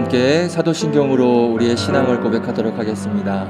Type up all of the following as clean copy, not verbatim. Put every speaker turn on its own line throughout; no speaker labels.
함께 사도신경으로 우리의 신앙을 고백하도록 하겠습니다.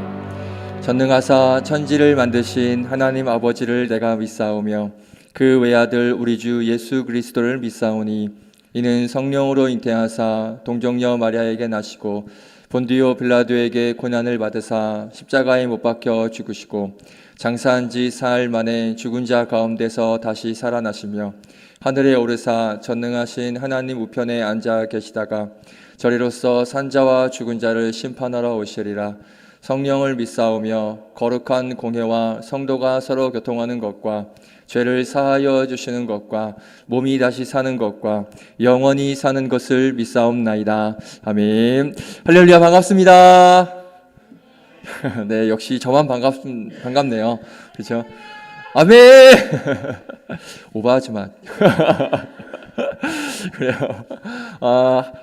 전능하사 천지를 만드신 하나님 아버지를 내가 믿사오며 그 외아들 우리 주 예수 그리스도를 믿사오니 이는 성령으로 잉태하사 동정녀 마리아에게 나시고 본디오 빌라도에게 고난을 받으사 십자가에 못 박혀 죽으시고 장사한 지 사흘 만에 죽은 자 가운데서 다시 살아나시며 하늘에 오르사 전능하신 하나님 우편에 앉아 계시다가 저리로서 산자와 죽은 자를 심판하러 오시리라. 성령을 믿사오며 거룩한 공회와 성도가 서로 교통하는 것과 죄를 사하여 주시는 것과 몸이 다시 사는 것과 영원히 사는 것을 믿사옵나이다. 아멘. 할렐루야. 반갑습니다. 네, 역시 저만 반갑네요. 그렇죠? 아멘. 오버하지만 그래요.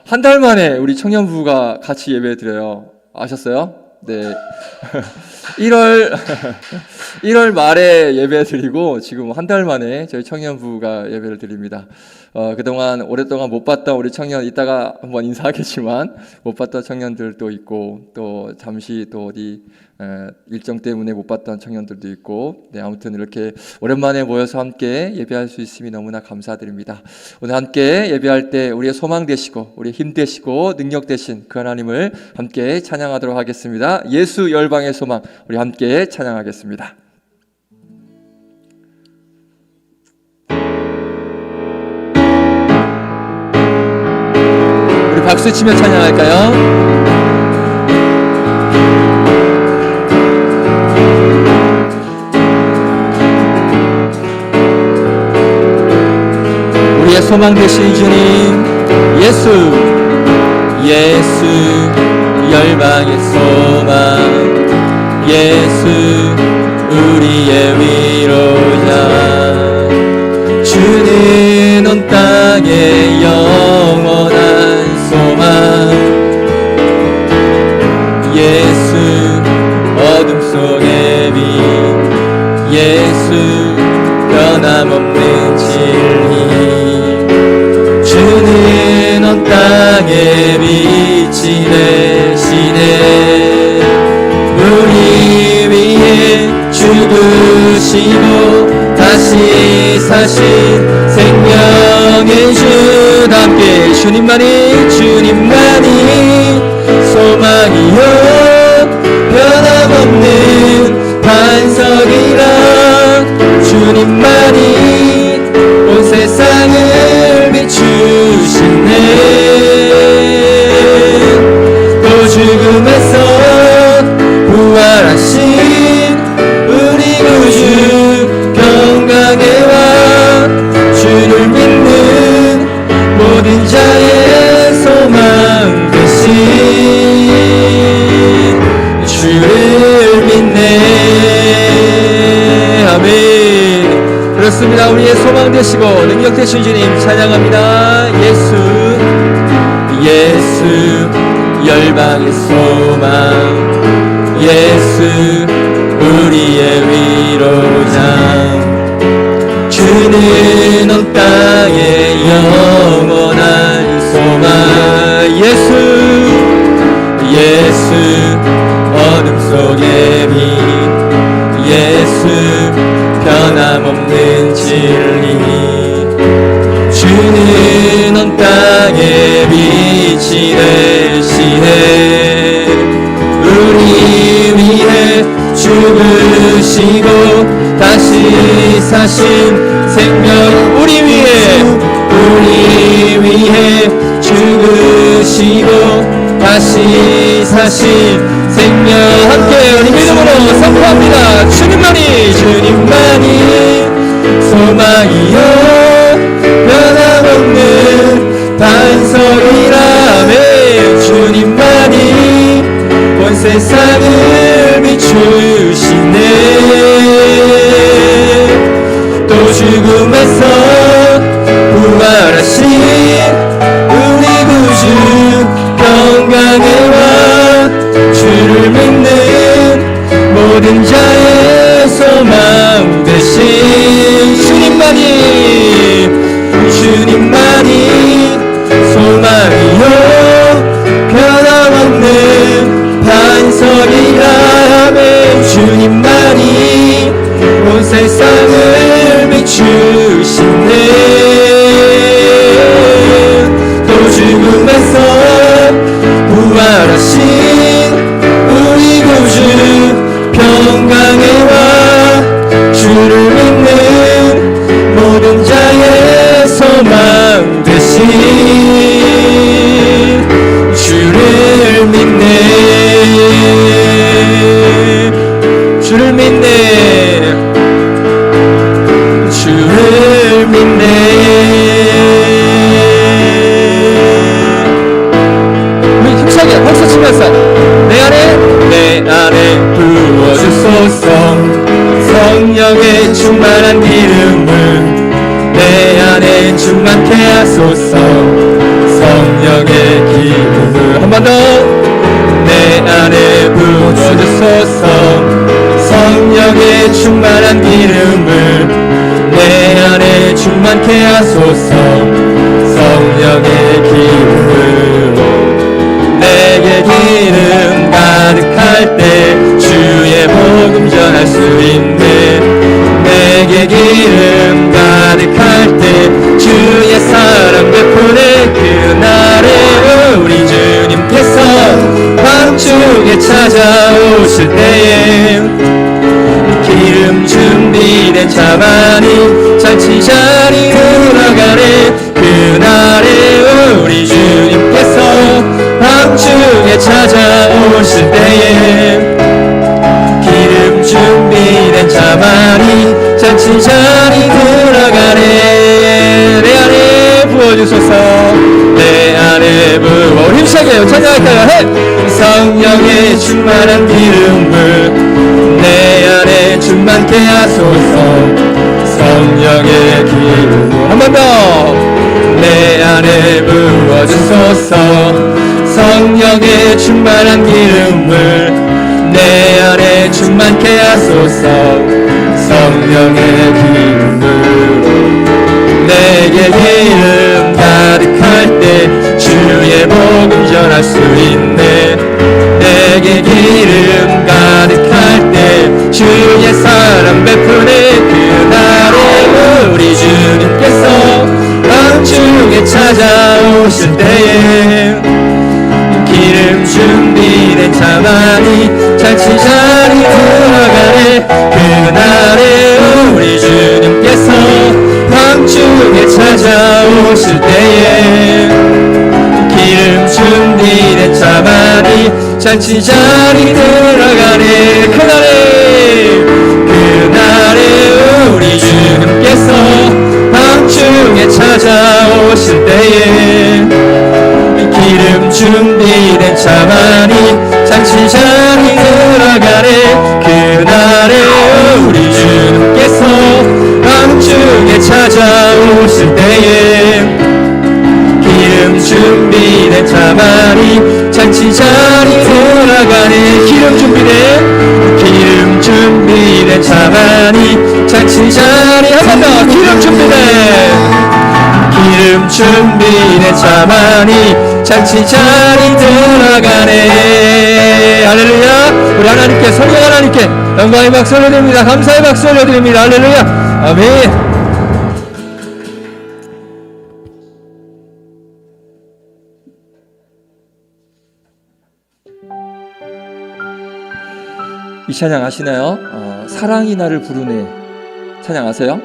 한 달 만에 우리 청년부가 같이 예배 드려요. 아셨어요? 네. 1월 말에 예배 드리고 지금 한 달 만에 저희 청년부가 예배를 드립니다. 그동안 오랫동안 못 봤던 우리 청년, 이따가 한번 인사하겠지만 못 봤던 청년들도 있고 또 잠시 또 어디 일정 때문에 못 봤던 청년들도 있고, 네, 아무튼 이렇게 오랜만에 모여서 함께 예배할 수 있음이 너무나 감사드립니다. 오늘 함께 예배할 때 우리의 소망 되시고 우리의 힘 되시고 능력 되신 그 하나님을 함께 찬양하도록 하겠습니다. 예수 열방의 소망, 우리 함께 찬양하겠습니다. 우리 박수 치며 찬양할까요? 우리의 소망 되신 주님, 예수 열방의 소망, 예수 우리의 위로자, 주는 온 땅의 영원한 소망, 예수 어둠 속의 빛, 예수 변함없는 진리, 주는 온 땅에 빛이 되시네. 우리 위해 죽으시고 다시 사신 생명의 주, 함께 주님만이 소망이요 변함없는 반석이라, 주님만이 온 세상을 비추시네. 또 죽음에서 부활하신 우리 구주 평강의 왕, 주를 믿는 모든 자의 소망 되신 주를 믿네. 아멘. 그렇습니다. 우리의 소망 되시고 능력 되신 주님 찬양합니다. 예수 열방의 소망, 예수 우리의 위로자, 주는 온 땅의 영원한 소망, 예수 어둠 속의 빛, 예수 변함없는 진리, 주는 온 땅에 빛이 되시네. 우리 위해 죽으시고 다시 사신 생명, 우리 위해 죽으시고 다시 사신 생명, 함께 우리 믿음으로 선포합니다. 주님만이 소망이요 변함없는 반석이라며, 주님만이 온 세상을 비추시네. 또 죽음에서 부활하신 우리 구주 평강의 왕, 주를 믿는 모든 자의 소망 되신 주님만이 소망이요 외치면서 내 안에 부어주소서. 성령의 충만한 기름을 내 안에 충만케 하소서. 성령의 기름을 한 번 더 내 안에 부어주소서. 성령의 충만한 기름을 내 안에 충만케 하소서. 성령의 기름으로 내게 기름 가득할 때 주의 복음 전할 수 있네. 내게 기름 가득할 때 주의 사랑 베푸네. 그날에 우리 주님께서 밤중에 찾아오실 때에 기름 준비된 자만이 잔치 자리 돌아가네. 그날에 우리 주님께서 밤중에 찾아오실 때에 기름 준비된 자만이 잔치 자리 돌아가네. 내 안에 부어주소서. 내 안에 부어. 우리 힘차게 찬양할까요? 해! 성령의 충만한 기름을 내 안에 충만케 하소서. 성령의 기름을 한 번 더 내 안에 부어주소서. 성령의 충만한 기름을 내 안에 충만케 하소서. 성령의 기름으로 내게 기름 가득할 때 주의 복음 전할 수 있네. 내게 기름 가득할 때 주의 사랑 베푸네. 그날에 우리 주님께서 밤중에 찾아오실 때에 기름 준비된 자만이 잔치 자리 돌아가네. 그날에 우리 주님께서 밤중에 찾아오실 때에 기름 준비된 자만이 잔치 자리 돌아가네. 그날에 우리 주님께서 밤중에 찾아오실 때에 기름 준비된 자만이 잔치 자리 돌아가네. 그날에 우리 주님께서 밤중에 찾아오실 때에 기름 준비된 자만이 잔치 자리 돌아가네. 기름 준비된 자만이 잔치 자리 한 번 더 기름 준비된 자만이 잔치 자리 돌아가네. 할렐루야. 우리 하나님께 성령 하나님께 영광의 박수 올려드립니다. 감사의 박수 올려드립니다. 할렐루야. 아멘. 이 찬양 아시나요? 사랑이 나를 부르네. 찬양 아세요?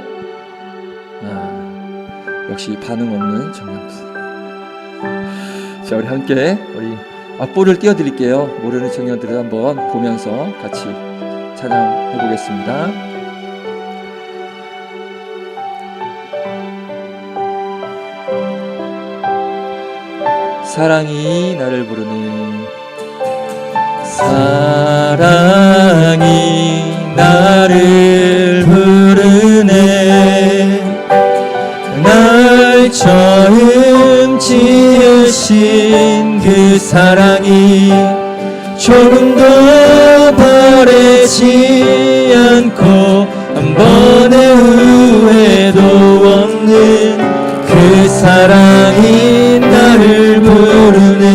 역시 반응 없는 정명부. 자, 우리 함께 우리 악보를 띄워드릴게요. 모르는 청년들을 한번 보면서 같이 찬양해 보겠습니다. 사랑이 나를 부르네. 사랑이 나를 부르네. 날 처음 지으신 그 사랑이 조금도 바래지 않고 한 번의 후회도 없는 그 사랑이 나를 부르네.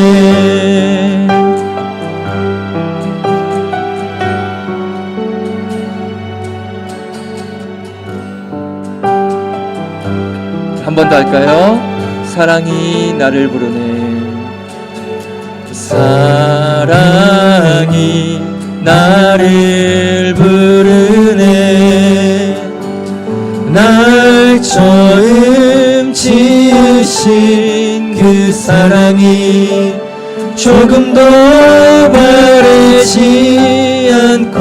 한 번 더 할까요? 사랑이 나를 부르네. 사랑이 나를 부르네. 날 처음 지으신 그 사랑이 조금도 바래지 않고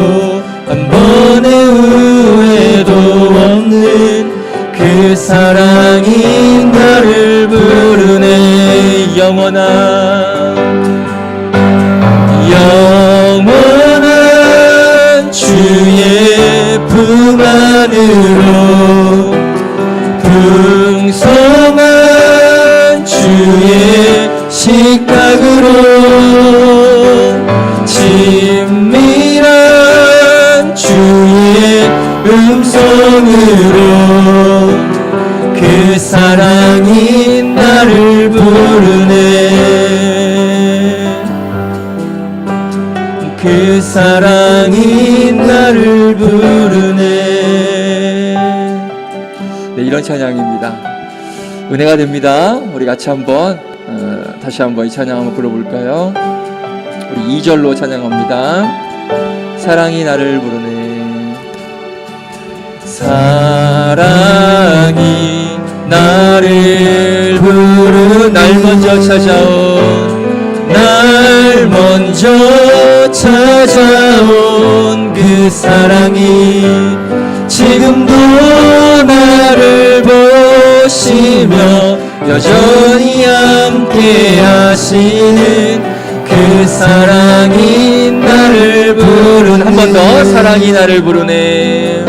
한 번의 후회도 없는 그 사랑이 나를 부르네. 영원한 주의 품 안으로 풍성한 주의 식탁으로 친밀한 주의 음성으로 그 사랑이 나를 부르네. 그 사랑이 나를 부르네. 네, 이런 찬양입니다. 은혜가 됩니다. 우리 같이 한번 다시 한번 이 찬양 한번 불러볼까요? 우리 2절로 찬양합니다. 사랑이 나를 부르네. 사랑이 나를 부르 날 먼저 찾아온 날 먼저 찾아온 그 사랑이 지금도 나를 보시며 여전히 함께 하시는 그 사랑이 나를 부르는 한 번 더 사랑이 나를 부르네.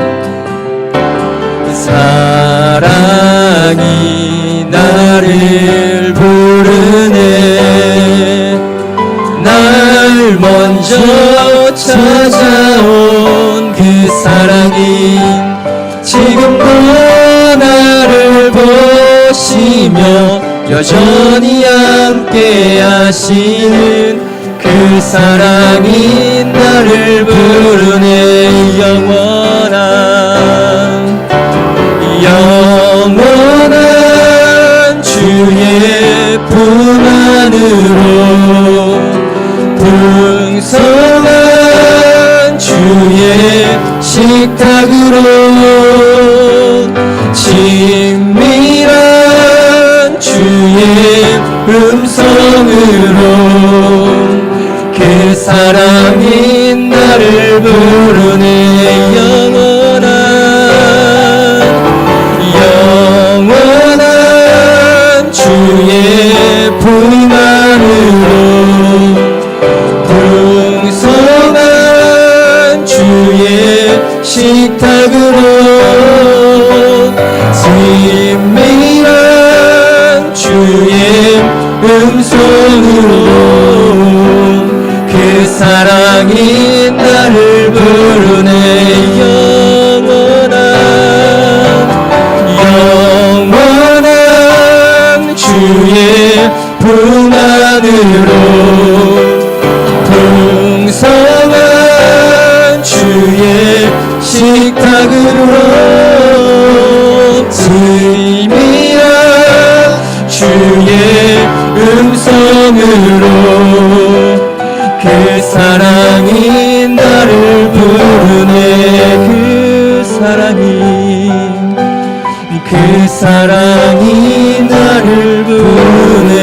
사랑이 나를 부르네. 날 먼저 찾아온 그 사랑이 지금도 나를 보시며 여전히 함께 하시는 그 사랑이 나를 부르네. 영원한 주의 품 안으로 풍성한 주의 식탁으로 친밀한 주의 음성으로 그 사랑이 나를 부르네. 영원한 주의 품 안으로 풍성한 주의 식탁으로 친밀한 주의 음성으로 그 사랑이 나를 부르네. 영원한 주의 품 안으로 풍성한 주의 식탁으로 친밀한 주의 음성으로 그 사랑이 나를 부르네. 그 사랑이 나를 부르네.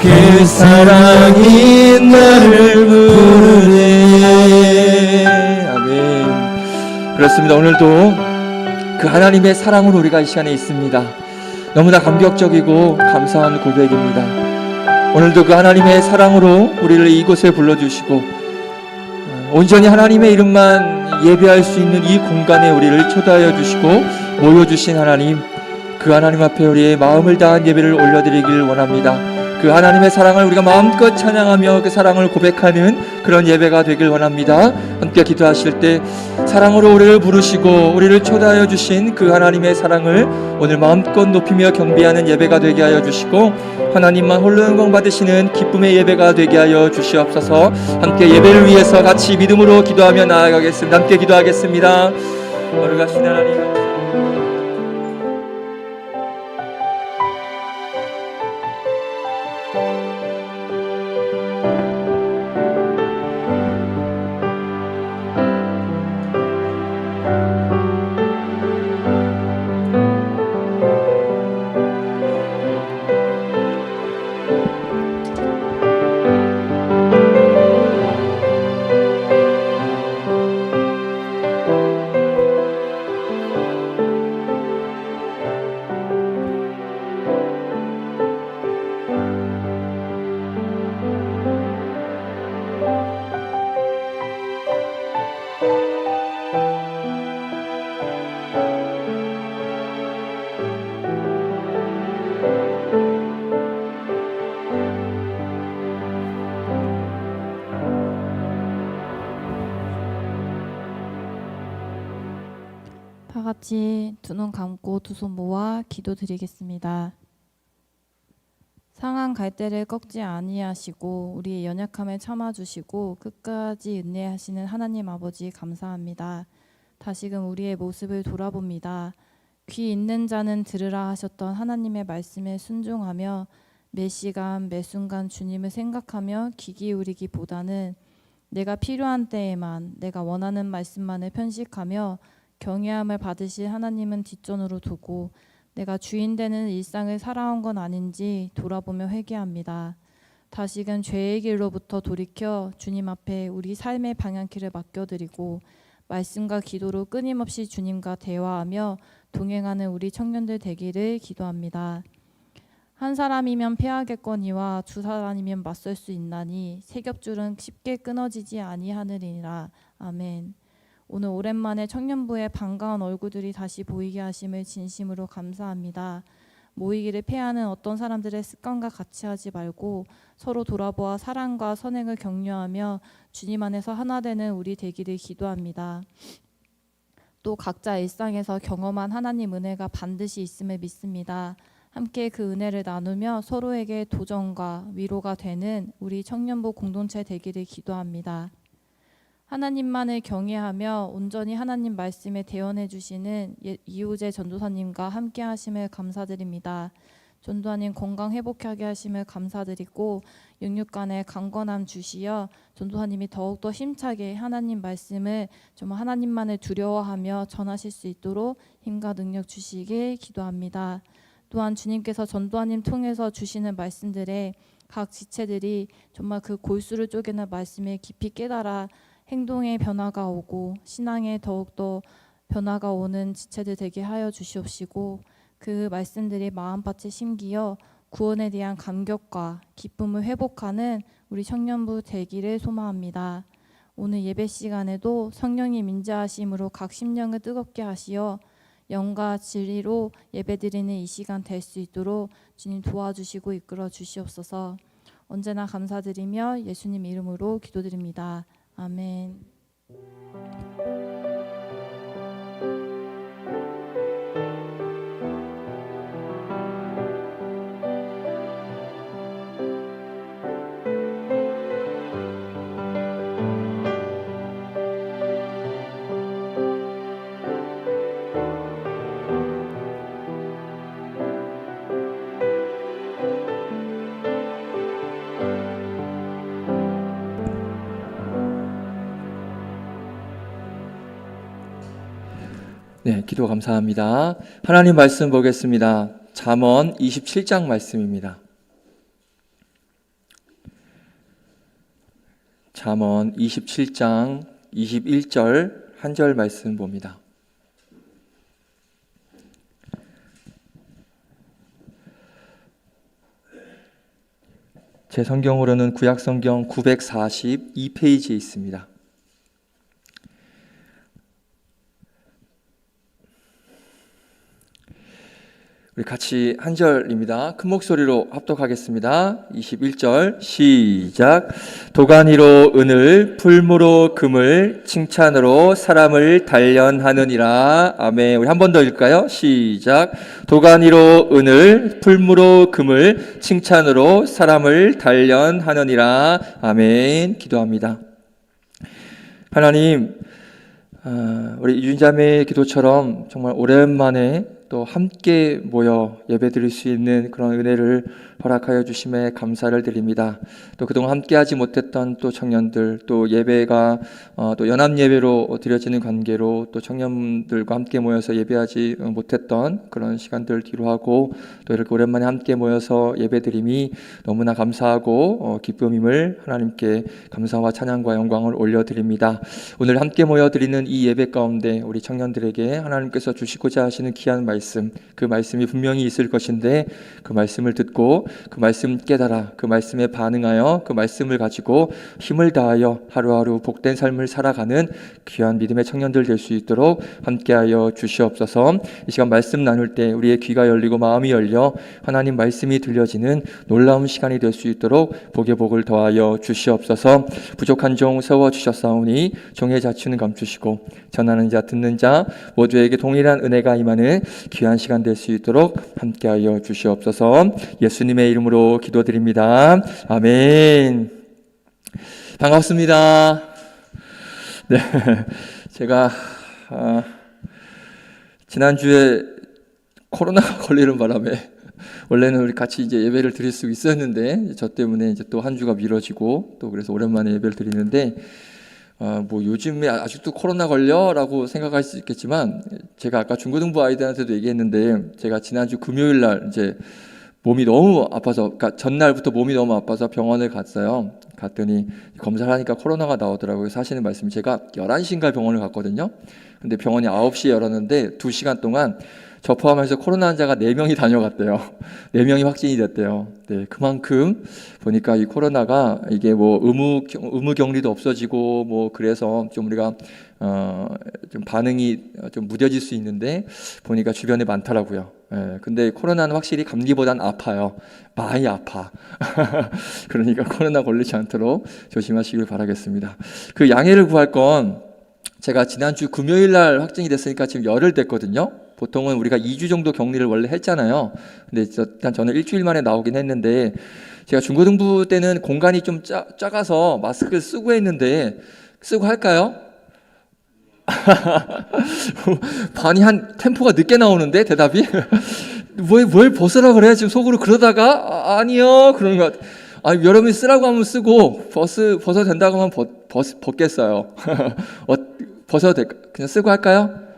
그 사랑이 나를 부르네. 아멘. 그렇습니다. 오늘도 그 하나님의 사랑으로 우리가 이 시간에 있습니다. 너무나 감격적이고 감사한 고백입니다. 오늘도 그 하나님의 사랑으로 우리를 이곳에 불러주시고 온전히 하나님의 이름만 예배할 수 있는 이 공간에 우리를 초대하여 주시고 모여주신 하나님, 그 하나님 앞에 우리의 마음을 다한 예배를 올려드리길 원합니다. 그 하나님의 사랑을 우리가 마음껏 찬양하며 그 사랑을 고백하는 그런 예배가 되길 원합니다. 함께 기도하실 때 사랑으로 우리를 부르시고 우리를 초대하여 주신 그 하나님의 사랑을 오늘 마음껏 높이며 경배하는 예배가 되게 하여 주시고 하나님만 홀로 영광 받으시는 기쁨의 예배가 되게 하여 주시옵소서. 함께 예배를 위해서 같이 믿음으로 기도하며 나아가겠습니다. 함께 기도하겠습니다. 거룩하신 하나님,
같이 두 눈 감고 두 손 모아 기도드리겠습니다. 상한 갈대를 꺾지 아니하시고 우리의 연약함을 참아주시고 끝까지 인내하시는 하나님 아버지 감사합니다. 다시금 우리의 모습을 돌아봅니다. 귀 있는 자는 들으라 하셨던 하나님의 말씀에 순종하며 매 시간 매 순간 주님을 생각하며 귀 기울이기보다는 내가 필요한 때에만 내가 원하는 말씀만을 편식하며 경외함을 받으실 하나님은 뒷전으로 두고 내가 주인 되는 일상을 살아온 건 아닌지 돌아보며 회개합니다. 다시금 죄의 길로부터 돌이켜 주님 앞에 우리 삶의 방향키를 맡겨드리고 말씀과 기도로 끊임없이 주님과 대화하며 동행하는 우리 청년들 되기를 기도합니다. 한 사람이면 패하겠거니와 두 사람이면 맞설 수 있나니 세 겹줄은 쉽게 끊어지지 아니하느니라. 아멘. 오늘 오랜만에 청년부의 반가운 얼굴들이 다시 보이게 하심을 진심으로 감사합니다. 모이기를 패하는 어떤 사람들의 습관과 같이 하지 말고 서로 돌아보아 사랑과 선행을 격려하며 주님 안에서 하나 되는 우리 되기를 기도합니다. 또 각자 일상에서 경험한 하나님 은혜가 반드시 있음을 믿습니다. 함께 그 은혜를 나누며 서로에게 도전과 위로가 되는 우리 청년부 공동체 되기를 기도합니다. 하나님만을 경외하며 온전히 하나님 말씀에 대언해 주시는 이호재 전도사님과 함께 하심을 감사드립니다. 전도사님 건강 회복하게 하심을 감사드리고 육육간에 강건함 주시어 전도사님이 더욱더 힘차게 하나님 말씀을 정말 하나님만을 두려워하며 전하실 수 있도록 힘과 능력 주시길 기도합니다. 또한 주님께서 전도사님 통해서 주시는 말씀들에 각 지체들이 정말 그 골수를 쪼개는 말씀에 깊이 깨달아 행동의 변화가 오고 신앙에 더욱더 변화가 오는 지체들 되게 하여 주시옵시고 그 말씀들이 마음밭에 심기어 구원에 대한 감격과 기쁨을 회복하는 우리 청년부 되기를 소망합니다. 오늘 예배 시간에도 성령님 임재하심으로 각 심령을 뜨겁게 하시어 영과 진리로 예배드리는 이 시간 될 수 있도록 주님 도와주시고 이끌어 주시옵소서. 언제나 감사드리며 예수님 이름으로 기도드립니다. 아멘.
네, 기도 감사합니다. 하나님 말씀 보겠습니다. 잠언 27장 말씀입니다. 잠언 27장 21절 한 절 말씀 봅니다. 제 성경으로는 구약성경 942페이지에 있습니다. 우리 같이 한 절입니다. 큰 목소리로 합독하겠습니다. 21절 시작. 도가니로 은을, 풀무로 금을, 칭찬으로 사람을 단련하느니라. 아멘. 우리 한 번 더 읽을까요? 시작. 도가니로 은을, 풀무로 금을, 칭찬으로 사람을 단련하느니라. 아멘. 기도합니다. 하나님, 우리 이준자매의 기도처럼 정말 오랜만에 또 함께 모여 예배드릴 수 있는 그런 은혜를 허락하여 주심에 감사를 드립니다. 또 그동안 함께하지 못했던 또 청년들, 또 예배가 또 연합 예배로 드려지는 관계로 또 청년들과 함께 모여서 예배하지 못했던 그런 시간들 뒤로하고 또 이렇게 오랜만에 함께 모여서 예배드림이 너무나 감사하고 기쁨임을 하나님께 감사와 찬양과 영광을 올려드립니다. 오늘 함께 모여 드리는 이 예배 가운데 우리 청년들에게 하나님께서 주시고자 하시는 귀한 말씀 말씀, 그 말씀이 분명히 있을 것인데 그 말씀을 듣고 그 말씀 깨달아 그 말씀에 반응하여 그 말씀을 가지고 힘을 다하여 하루하루 복된 삶을 살아가는 귀한 믿음의 청년들 될 수 있도록 함께하여 주시옵소서. 이 시간 말씀 나눌 때 우리의 귀가 열리고 마음이 열려 하나님 말씀이 들려지는 놀라운 시간이 될 수 있도록 복의 복을 더하여 주시옵소서. 부족한 종 세워주셨사오니 종의 자취는 감추시고 전하는 자 듣는 자 모두에게 동일한 은혜가 임하는 귀한 시간 될 수 있도록 함께하여 주시옵소서. 예수님의 이름으로 기도드립니다. 아멘. 반갑습니다. 네, 제가 지난주에 코로나가 걸리는 바람에 원래는 우리 같이 이제 예배를 드릴 수 있었는데 저 때문에 이제 또 한 주가 미뤄지고 또 그래서 오랜만에 예배를 드리는데 뭐 요즘에 아직도 코로나 걸려라고 생각할 수 있겠지만 제가 아까 중고등부 아이들한테도 얘기했는데 제가 지난주 금요일 날 이제 몸이 너무 아파서 그러니까 전날부터 몸이 너무 아파서 병원을 갔어요. 갔더니 검사를 하니까 코로나가 나오더라고요. 사실은 말씀 제가 11시인가 병원을 갔거든요. 근데 병원이 9시에 열었는데 2시간 동안 저 포함해서 코로나 환자가 4명이 다녀갔대요. 4명이 확진이 됐대요. 네, 그만큼 보니까 이 코로나가 이게 뭐 의무 격리도 없어지고 뭐 그래서 좀 우리가 좀 반응이 좀 무뎌질 수 있는데 보니까 주변에 많더라고요. 예, 근데 코로나는 확실히 감기보단 아파요. 많이 아파. 그러니까 코로나 걸리지 않도록 조심하시길 바라겠습니다. 그 양해를 구할 건 제가 지난주 금요일 날 확진이 됐으니까 지금 열흘 됐거든요. 보통은 우리가 2주 정도 격리를 원래 했잖아요. 근데 일단 저는 일주일 만에 나오긴 했는데 제가 중고등부 때는 공간이 좀 작아서 마스크를 쓰고 했는데 쓰고 할까요? 반이 한 템포가 늦게 나오는데 대답이 뭘 벗으라 그래 지금 속으로 그러다가 아니요 그러는 것 같아요. 여러분이 쓰라고 하면 쓰고 벗어도 된다고 하면 벗겠어요. 벗어도 될까? 그냥 쓰고 할까요?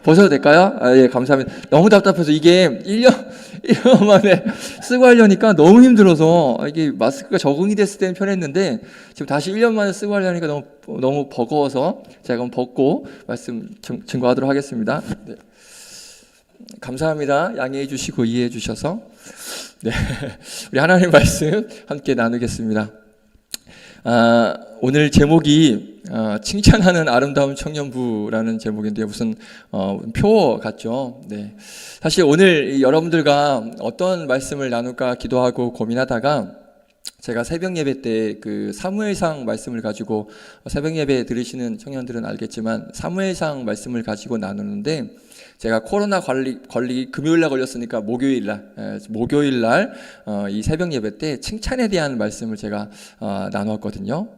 벗어도 될까요? 예, 감사합니다. 너무 답답해서 이게 1년 만에 쓰고 하려니까 너무 힘들어서 이게 마스크가 적응이 됐을 때는 편했는데 지금 다시 1년 만에 쓰고 하려니까 너무 버거워서 제가 그럼 벗고 말씀 증거하도록 하겠습니다. 네. 감사합니다. 양해해 주시고 이해해 주셔서. 네. 우리 하나님 말씀 함께 나누겠습니다. 오늘 제목이 칭찬하는 아름다운 청년부라는 제목인데 무슨 표 같죠? 네. 사실 오늘 여러분들과 어떤 말씀을 나눌까 기도하고 고민하다가 제가 새벽 예배 때 그 사무엘상 말씀을 가지고 새벽 예배 들으시는 청년들은 알겠지만 사무엘상 말씀을 가지고 나누는데 제가 코로나 관리 금요일날 걸렸으니까 목요일날 이 새벽 예배 때 칭찬에 대한 말씀을 제가 나누었거든요.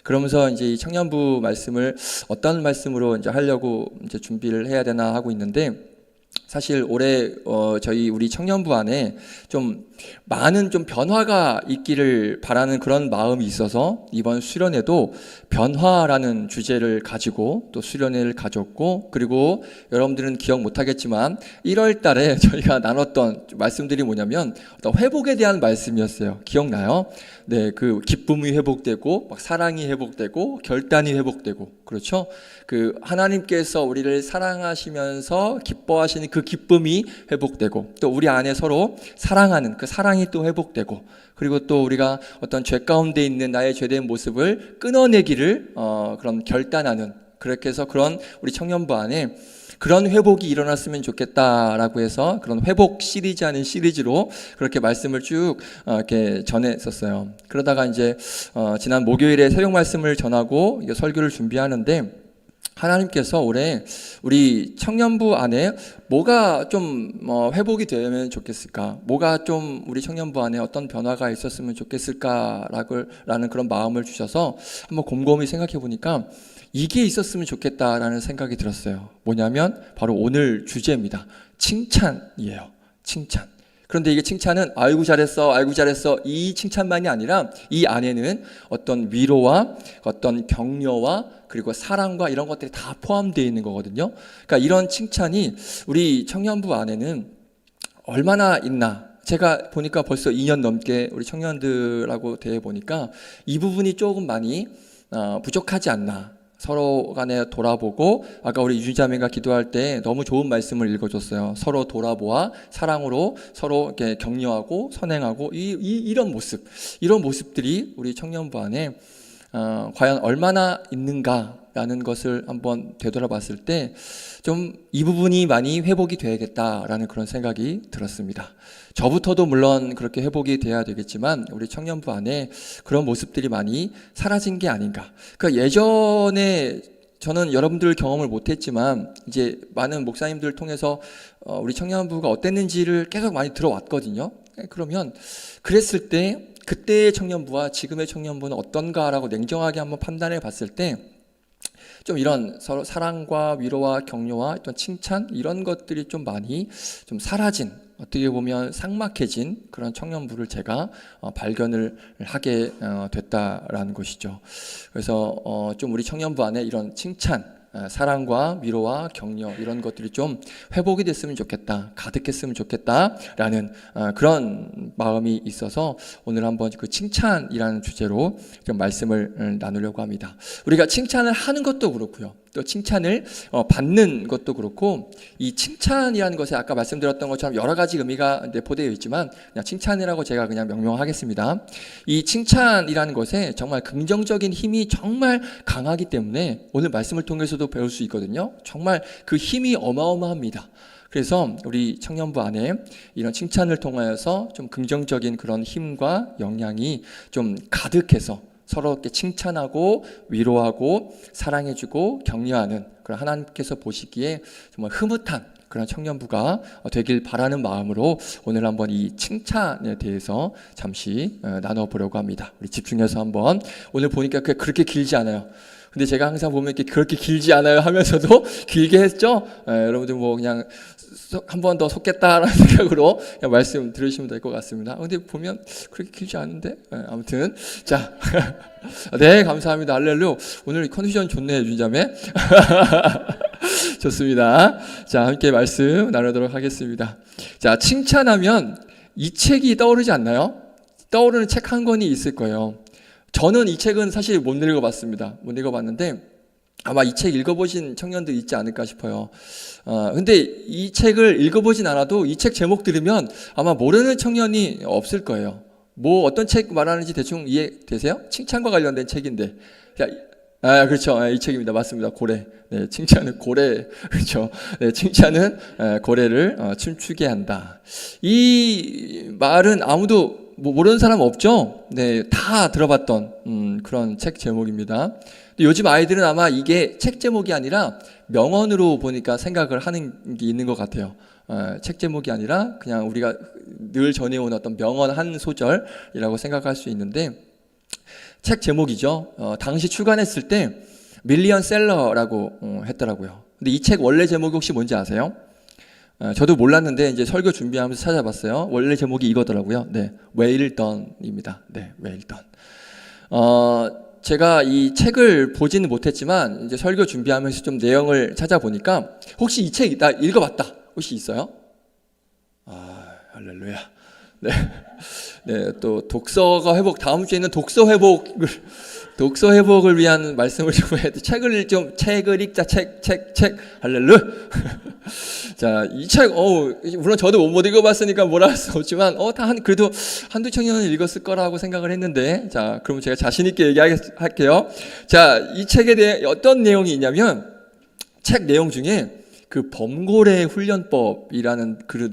그러면서 이제 이 청년부 말씀을 어떤 말씀으로 이제 하려고 이제 준비를 해야 되나 하고 있는데 사실 올해 우리 청년부 안에 좀 많은 좀 변화가 있기를 바라는 그런 마음이 있어서 이번 수련회도 변화라는 주제를 가지고 또 수련회를 가졌고 그리고 여러분들은 기억 못하겠지만 1월 달에 저희가 나눴던 말씀들이 뭐냐면 어떤 회복에 대한 말씀이었어요. 기억나요? 네, 그 기쁨이 회복되고 막 사랑이 회복되고 결단이 회복되고 그렇죠? 그 하나님께서 우리를 사랑하시면서 기뻐하시는 그 기쁨이 회복되고 또 우리 안에 서로 사랑하는 그 사랑이 또 회복되고 그리고 또 우리가 어떤 죄 가운데 있는 나의 죄된 모습을 끊어내기를 그런 결단하는 그렇게 해서 그런 우리 청년부 안에 그런 회복이 일어났으면 좋겠다라고 해서 그런 회복 시리즈 하는 시리즈로 그렇게 말씀을 쭉 이렇게 전했었어요. 그러다가 이제 지난 목요일에 새벽 말씀을 전하고 설교를 준비하는데 하나님께서 올해 우리 청년부 안에 뭐가 좀 회복이 되면 좋겠을까? 뭐가 좀 우리 청년부 안에 어떤 변화가 있었으면 좋겠을까라는 그런 마음을 주셔서 한번 곰곰이 생각해 보니까 이게 있었으면 좋겠다라는 생각이 들었어요. 뭐냐면 바로 오늘 주제입니다. 칭찬이에요. 칭찬. 그런데 이게 칭찬은 아이고 잘했어 이 칭찬만이 아니라 이 안에는 어떤 위로와 어떤 격려와 그리고 사랑과 이런 것들이 다 포함되어 있는 거거든요. 그러니까 이런 칭찬이 우리 청년부 안에는 얼마나 있나. 제가 보니까 벌써 2년 넘게 우리 청년들하고 대해 보니까 이 부분이 조금 많이 부족하지 않나 서로 간에 돌아보고, 아까 우리 유자매가 기도할 때 너무 좋은 말씀을 읽어줬어요. 서로 돌아보아 사랑으로 서로 이렇게 격려하고 선행하고, 이런 모습들이 우리 청년부 안에 과연 얼마나 있는가라는 것을 한번 되돌아봤을 때 좀 이 부분이 많이 회복이 돼야겠다라는 그런 생각이 들었습니다. 저부터도 물론 그렇게 회복이 돼야 되겠지만 우리 청년부 안에 그런 모습들이 많이 사라진 게 아닌가. 그러니까 예전에 저는 여러분들 경험을 못했지만 이제 많은 목사님들 통해서 우리 청년부가 어땠는지를 계속 많이 들어왔거든요. 그러면 그랬을 때 그때의 청년부와 지금의 청년부는 어떤가라고 냉정하게 한번 판단해 봤을 때 좀 이런 서로 사랑과 위로와 격려와 어떤 칭찬 이런 것들이 좀 많이 좀 사라진, 어떻게 보면 삭막해진 그런 청년부를 제가 발견을 하게 됐다라는 것이죠. 그래서 좀 우리 청년부 안에 이런 칭찬, 사랑과 위로와 격려 이런 것들이 좀 회복이 됐으면 좋겠다, 가득했으면 좋겠다라는 그런 마음이 있어서 오늘 한번 그 칭찬이라는 주제로 좀 말씀을 나누려고 합니다. 우리가 칭찬을 하는 것도 그렇고요, 또 칭찬을 받는 것도 그렇고, 이 칭찬이라는 것에 아까 말씀드렸던 것처럼 여러 가지 의미가 내포되어 있지만 그냥 칭찬이라고 제가 그냥 명명하겠습니다. 이 칭찬이라는 것에 정말 긍정적인 힘이 정말 강하기 때문에 오늘 말씀을 통해서도 배울 수 있거든요. 정말 그 힘이 어마어마합니다. 그래서 우리 청년부 안에 이런 칭찬을 통하여서 좀 긍정적인 그런 힘과 영향이 좀 가득해서 서로 이렇게 칭찬하고 위로하고 사랑해주고 격려하는 그런 하나님께서 보시기에 정말 흐뭇한 그런 청년부가 되길 바라는 마음으로 오늘 한번 이 칭찬에 대해서 잠시 나눠보려고 합니다. 우리 집중해서 한번, 오늘 보니까 그렇게 길지 않아요. 근데 제가 항상 보면 이렇게 그렇게 길지 않아요 하면서도 길게 했죠. 여러분들 뭐 그냥 한 번 더 속겠다라는 생각으로 그냥 말씀 들으시면 될 것 같습니다. 근데 보면 그렇게 길지 않은데, 아무튼 자, 네, 감사합니다. 할렐루야. 오늘 컨디션 좋네, 윤자매. 좋습니다. 자, 함께 말씀 나누도록 하겠습니다. 자, 칭찬하면 이 책이 떠오르지 않나요? 떠오르는 책 한 권이 있을 거예요. 저는 이 책은 사실 못 읽어봤습니다. 못 읽어봤는데 아마 이 책 읽어보신 청년들 있지 않을까 싶어요. 근데 이 책을 읽어보진 않아도 이 책 제목 들으면 아마 모르는 청년이 없을 거예요. 뭐 어떤 책 말하는지 대충 이해되세요? 칭찬과 관련된 책인데. 그렇죠. 이 책입니다. 맞습니다. 고래. 네, 칭찬은 고래. 그렇죠. 네, 칭찬은 고래를 춤추게 한다. 이 말은 아무도 모르는 사람 없죠? 네, 다 들어봤던 그런 책 제목입니다. 요즘 아이들은 아마 이게 책 제목이 아니라 명언으로 보니까 생각을 하는 게 있는 것 같아요. 책 제목이 아니라 그냥 우리가 늘 전해온 어떤 명언 한 소절이라고 생각할 수 있는데, 책 제목이죠. 당시 출간했을 때 밀리언셀러라고 했더라고요. 근데 이 책 원래 제목이 혹시 뭔지 아세요? 저도 몰랐는데 이제 설교 준비하면서 찾아봤어요. 원래 제목이 이거더라고요. 네, Well Done입니다. 네, Well Done. 제가 이 책을 보지는 못했지만 이제 설교 준비하면서 좀 내용을 찾아보니까 혹시 이 책 나 읽어봤다 혹시 있어요? 할렐루야. 네, 네, 또 독서가 회복, 다음 주에는 독서 회복을 위한 말씀을 좀 해야 돼. 책을 읽자, 책, 할렐루야. 자, 이 책, 물론 저도 못 읽어봤으니까 뭐라 할 수 없지만, 그래도 한두 청년은 읽었을 거라고 생각을 했는데, 자, 그럼 제가 자신있게 얘기할게요. 자, 이 책에 대해 어떤 내용이 있냐면, 책 내용 중에 그 범고래 훈련법이라는 그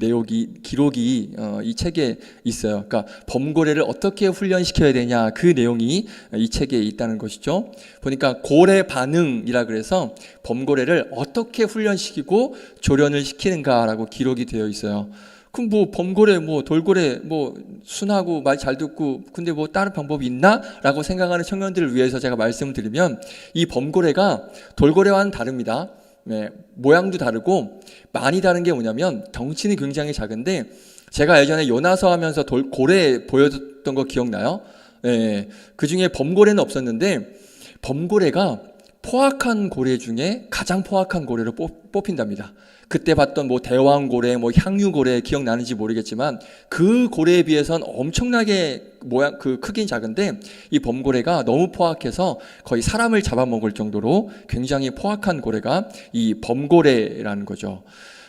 기록이 이 책에 있어요. 그러니까 범고래를 어떻게 훈련시켜야 되냐, 그 내용이 이 책에 있다는 것이죠. 보니까 고래 반응이라 그래서 범고래를 어떻게 훈련시키고 조련을 시키는가라고 기록이 되어 있어요. 그럼 뭐 범고래, 뭐 돌고래, 뭐 순하고 말 잘 듣고, 근데 뭐 다른 방법이 있나? 라고 생각하는 청년들을 위해서 제가 말씀을 드리면, 이 범고래가 돌고래와는 다릅니다. 네, 모양도 다르고 많이 다른 게 뭐냐면 덩치는 굉장히 작은데, 제가 예전에 요나서 하면서 고래 보여줬던 거 기억나요? 네, 그 중에 범고래는 없었는데 범고래가 포악한 고래 중에 가장 포악한 고래로 뽑힌답니다. 그때 봤던 뭐 대왕고래, 뭐 향유고래 기억나는지 모르겠지만 그 고래에 비해서는 엄청나게 모양 그 크긴 작은데 이 범고래가 너무 포악해서 거의 사람을 잡아먹을 정도로 굉장히 포악한 고래가 이 범고래라는 거죠.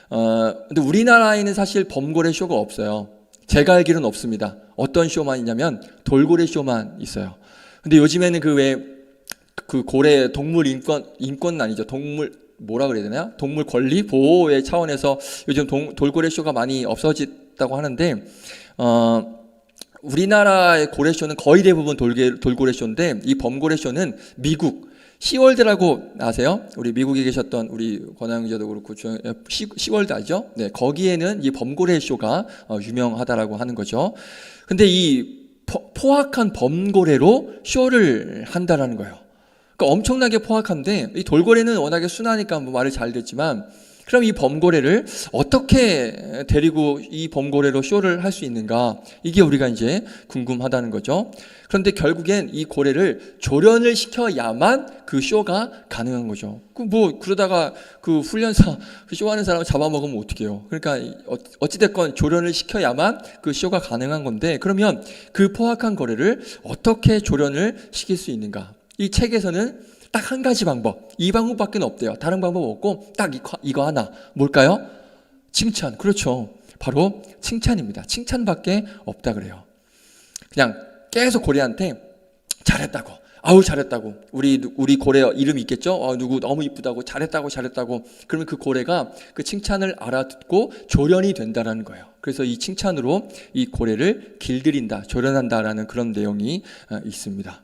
근데 우리나라에는 사실 범고래 쇼가 없어요. 제가 알기로는 없습니다. 어떤 쇼만 있냐면 돌고래 쇼만 있어요. 근데 요즘에는 그 고래 동물 인권은 아니죠. 동물 뭐라 그래야 되나요? 동물 권리 보호의 차원에서 요즘 돌고래 쇼가 많이 없어졌다고 하는데 우리나라의 고래 쇼는 거의 대부분 돌고래 쇼인데 이 범고래 쇼는 미국 시월드라고 아세요? 우리 미국에 계셨던 우리 권하영제도 그렇고 시월드 알죠? 네, 거기에는 이 범고래 쇼가 유명하다라고 하는 거죠. 근데 이 포악한 범고래로 쇼를 한다라는 거예요. 그러니까 엄청나게 포악한데 이 돌고래는 워낙에 순하니까 뭐 말을 잘 듣지만 그럼 이 범고래를 어떻게 데리고 이 범고래로 쇼를 할 수 있는가? 이게 우리가 이제 궁금하다는 거죠. 그런데 결국엔 이 고래를 조련을 시켜야만 그 쇼가 가능한 거죠. 그러다가 그 훈련사, 그 쇼하는 사람을 잡아먹으면 어떡해요? 그러니까 어찌됐건 조련을 시켜야만 그 쇼가 가능한 건데 그러면 그 포악한 고래를 어떻게 조련을 시킬 수 있는가? 이 책에서는 딱 한 가지 방법, 이 방법밖에 없대요. 다른 방법 없고 딱 이거 하나. 뭘까요? 칭찬. 그렇죠. 바로 칭찬입니다. 칭찬밖에 없다 그래요. 그냥 계속 고래한테 잘했다고, 아우 잘했다고, 우리 고래 이름 있겠죠? 누구 너무 이쁘다고, 잘했다고. 그러면 그 고래가 그 칭찬을 알아듣고 조련이 된다라는 거예요. 그래서 이 칭찬으로 이 고래를 길들인다, 조련한다라는 그런 내용이 있습니다.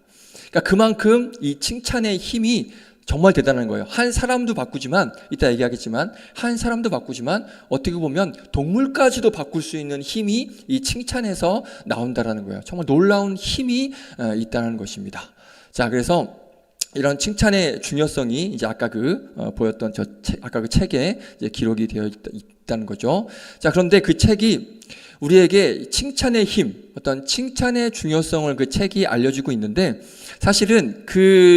그러니까 그만큼 이 칭찬의 힘이 정말 대단한 거예요. 한 사람도 바꾸지만, 이따 얘기하겠지만, 한 사람도 바꾸지만, 어떻게 보면 동물까지도 바꿀 수 있는 힘이 이 칭찬에서 나온다라는 거예요. 정말 놀라운 힘이 있다는 것입니다. 자, 그래서 이런 칭찬의 중요성이 이제 아까 보였던 아까 그 책에 이제 기록이 되어 있다는 거죠. 자, 그런데 그 책이 우리에게 칭찬의 힘, 어떤 칭찬의 중요성을 그 책이 알려주고 있는데 사실은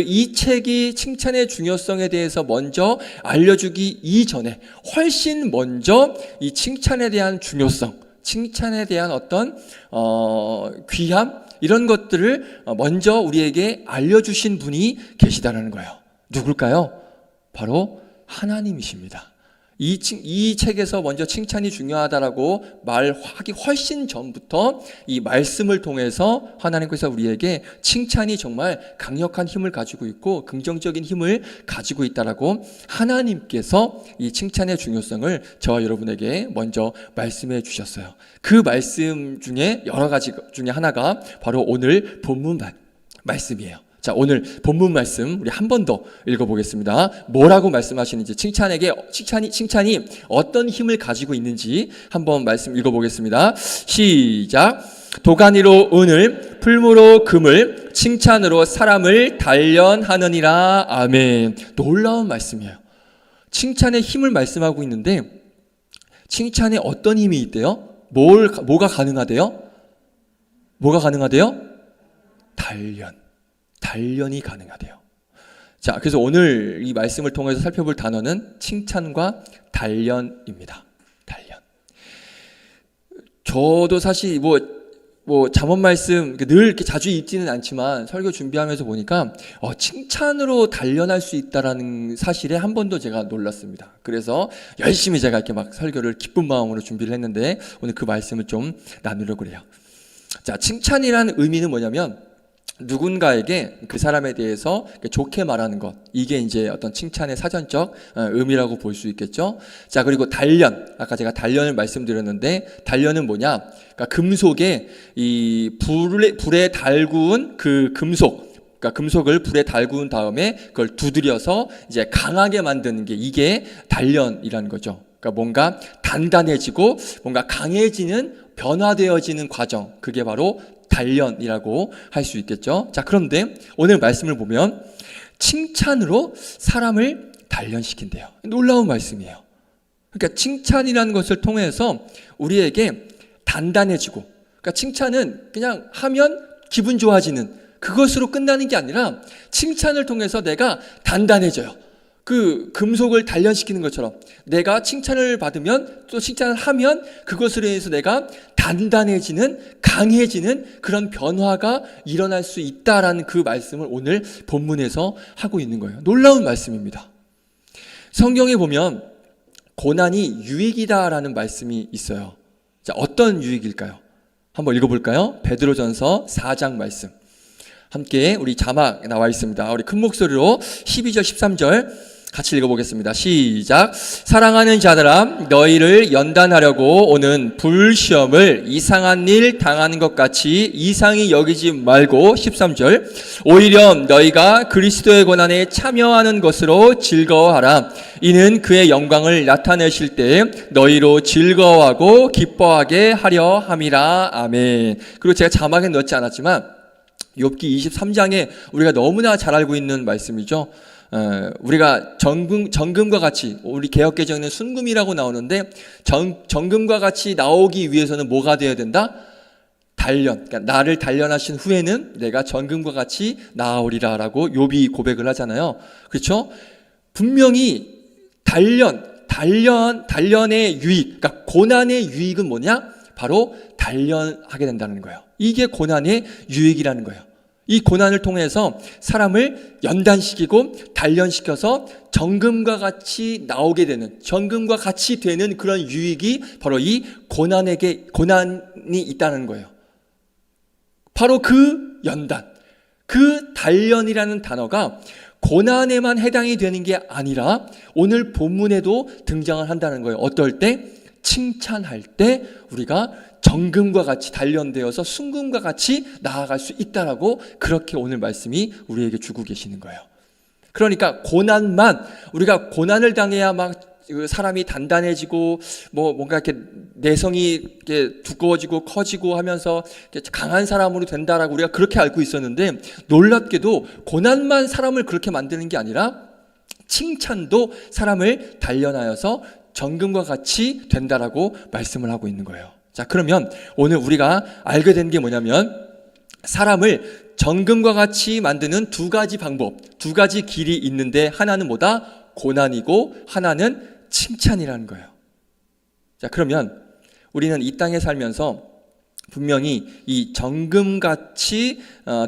이 책이 칭찬의 중요성에 대해서 먼저 알려주기 이전에 훨씬 먼저 이 칭찬에 대한 중요성, 칭찬에 대한 어떤 귀함 이런 것들을 먼저 우리에게 알려주신 분이 계시다는 거예요. 누굴까요? 바로 하나님이십니다. 이 책에서 먼저 칭찬이 중요하다라고 말하기 훨씬 전부터 이 말씀을 통해서 하나님께서 우리에게 칭찬이 정말 강력한 힘을 가지고 있고 긍정적인 힘을 가지고 있다라고 하나님께서 이 칭찬의 중요성을 저와 여러분에게 먼저 말씀해 주셨어요. 그 말씀 중에 여러 가지 중에 하나가 바로 오늘 본문 말씀이에요. 자, 오늘 본문 말씀 우리 한 번 더 읽어보겠습니다. 뭐라고 말씀하시는지 칭찬이 어떤 힘을 가지고 있는지 한번 말씀 읽어보겠습니다. 시작. 도가니로 은을, 풀무로 금을, 칭찬으로 사람을 단련하느니라. 아멘. 놀라운 말씀이에요. 칭찬의 힘을 말씀하고 있는데 칭찬에 어떤 힘이 있대요? 뭐가 가능하대요? 뭐가 가능하대요? 단련이 가능하대요. 자, 그래서 오늘 이 말씀을 통해서 살펴볼 단어는 칭찬과 단련입니다. 단련. 저도 사실 잠언 말씀 늘 이렇게 자주 읽지는 않지만 설교 준비하면서 보니까 칭찬으로 단련할 수 있다라는 사실에 한 번도 제가 놀랐습니다. 그래서 열심히 제가 이렇게 막 설교를 기쁜 마음으로 준비를 했는데 오늘 그 말씀을 좀 나누려고 그래요. 자, 칭찬이라는 의미는 뭐냐면 누군가에게 그 사람에 대해서 좋게 말하는 것, 이게 이제 어떤 칭찬의 사전적 의미라고 볼 수 있겠죠. 자, 그리고 단련, 아까 제가 단련을 말씀드렸는데 단련은 뭐냐? 그러니까 금속에 이 불에 달구운 그 그러니까 금속을 불에 달구운 다음에 그걸 두드려서 이제 강하게 만드는 게 이게 단련이라는 거죠. 그러니까 뭔가 단단해지고 뭔가 강해지는 변화되어지는 과정, 그게 바로 단련이라고 할 수 있겠죠. 자, 그런데 오늘 말씀을 보면 칭찬으로 사람을 단련시킨대요. 놀라운 말씀이에요. 그러니까 칭찬이라는 것을 통해서 우리에게 단단해지고, 그러니까 칭찬은 그냥 하면 기분 좋아지는 그것으로 끝나는 게 아니라 칭찬을 통해서 내가 단단해져요. 그 금속을 단련시키는 것처럼 내가 칭찬을 받으면 또 칭찬을 하면 그것으로 인해서 내가 단단해지는, 강해지는 그런 변화가 일어날 수 있다라는 그 말씀을 오늘 본문에서 하고 있는 거예요. 놀라운 말씀입니다. 성경에 보면 고난이 유익이다라는 말씀이 있어요. 자, 어떤 유익일까요? 한번 읽어볼까요? 베드로전서 4장 말씀. 함께 우리 자막 나와 있습니다. 우리 큰 목소리로 12절 13절 같이 읽어보겠습니다. 시작. 사랑하는 자들아, 너희를 연단하려고 오는 불시험을 이상한 일 당하는 것 같이 이상히 여기지 말고 13절 오히려 너희가 그리스도의 고난에 참여하는 것으로 즐거워하라. 이는 그의 영광을 나타내실 때 너희로 즐거워하고 기뻐하게 하려 함이라. 아멘. 그리고 제가 자막에 넣지 않았지만 욥기 23장에 우리가 너무나 잘 알고 있는 말씀이죠. 우리가 정금과 같이, 우리 개역개정에는 순금이라고 나오는데 정금과 같이 나오기 위해서는 뭐가 되어야 된다? 단련. 그러니까 나를 단련하신 후에는 내가 정금과 같이 나아오리라 라고 욥이 고백을 하잖아요. 그렇죠? 분명히 단련의 유익, 그러니까 고난의 유익은 뭐냐? 바로 단련하게 된다는 거예요. 이게 고난의 유익이라는 거예요. 이 고난을 통해서 사람을 연단시키고 단련시켜서 정금과 같이 나오게 되는, 정금과 같이 되는 그런 유익이 바로 이 고난이 있다는 거예요. 바로 그 연단, 그 단련이라는 단어가 고난에만 해당이 되는 게 아니라 오늘 본문에도 등장을 한다는 거예요. 어떨 때? 칭찬할 때 우리가 정금과 같이 단련되어서 순금과 같이 나아갈 수 있다라고 그렇게 오늘 말씀이 우리에게 주고 계시는 거예요. 그러니까 우리가 고난을 당해야 막 사람이 단단해지고 뭔가 이렇게 내성이 이렇게 두꺼워지고 커지고 하면서 강한 사람으로 된다라고 우리가 그렇게 알고 있었는데 놀랍게도 고난만 사람을 그렇게 만드는 게 아니라 칭찬도 사람을 단련하여서 정금과 같이 된다라고 말씀을 하고 있는 거예요. 자, 그러면 오늘 우리가 알게 된 게 뭐냐면 사람을 정금과 같이 만드는 두 가지 방법, 두 가지 길이 있는데 하나는 뭐다? 고난이고 하나는 칭찬이라는 거예요. 자, 그러면 우리는 이 땅에 살면서 분명히 이 정금같이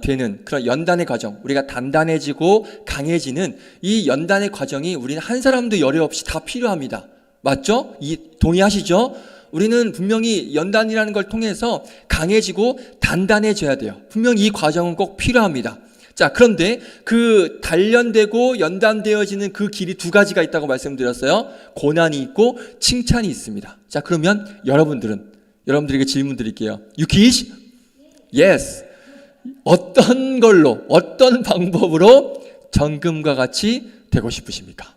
되는 그런 연단의 과정, 우리가 단단해지고 강해지는 이 연단의 과정이 우리는 한 사람도 열애 없이 다 필요합니다. 맞죠? 동의하시죠? 우리는 분명히 연단이라는 걸 통해서 강해지고 단단해져야 돼요. 분명히 이 과정은 꼭 필요합니다. 자, 그런데 그 단련되고 연단되어지는 그 길이 두 가지가 있다고 말씀드렸어요. 고난이 있고 칭찬이 있습니다. 자, 그러면 여러분들에게 질문 드릴게요. 유키시? Yes. 어떤 걸로, 어떤 방법으로 정금과 같이 되고 싶으십니까?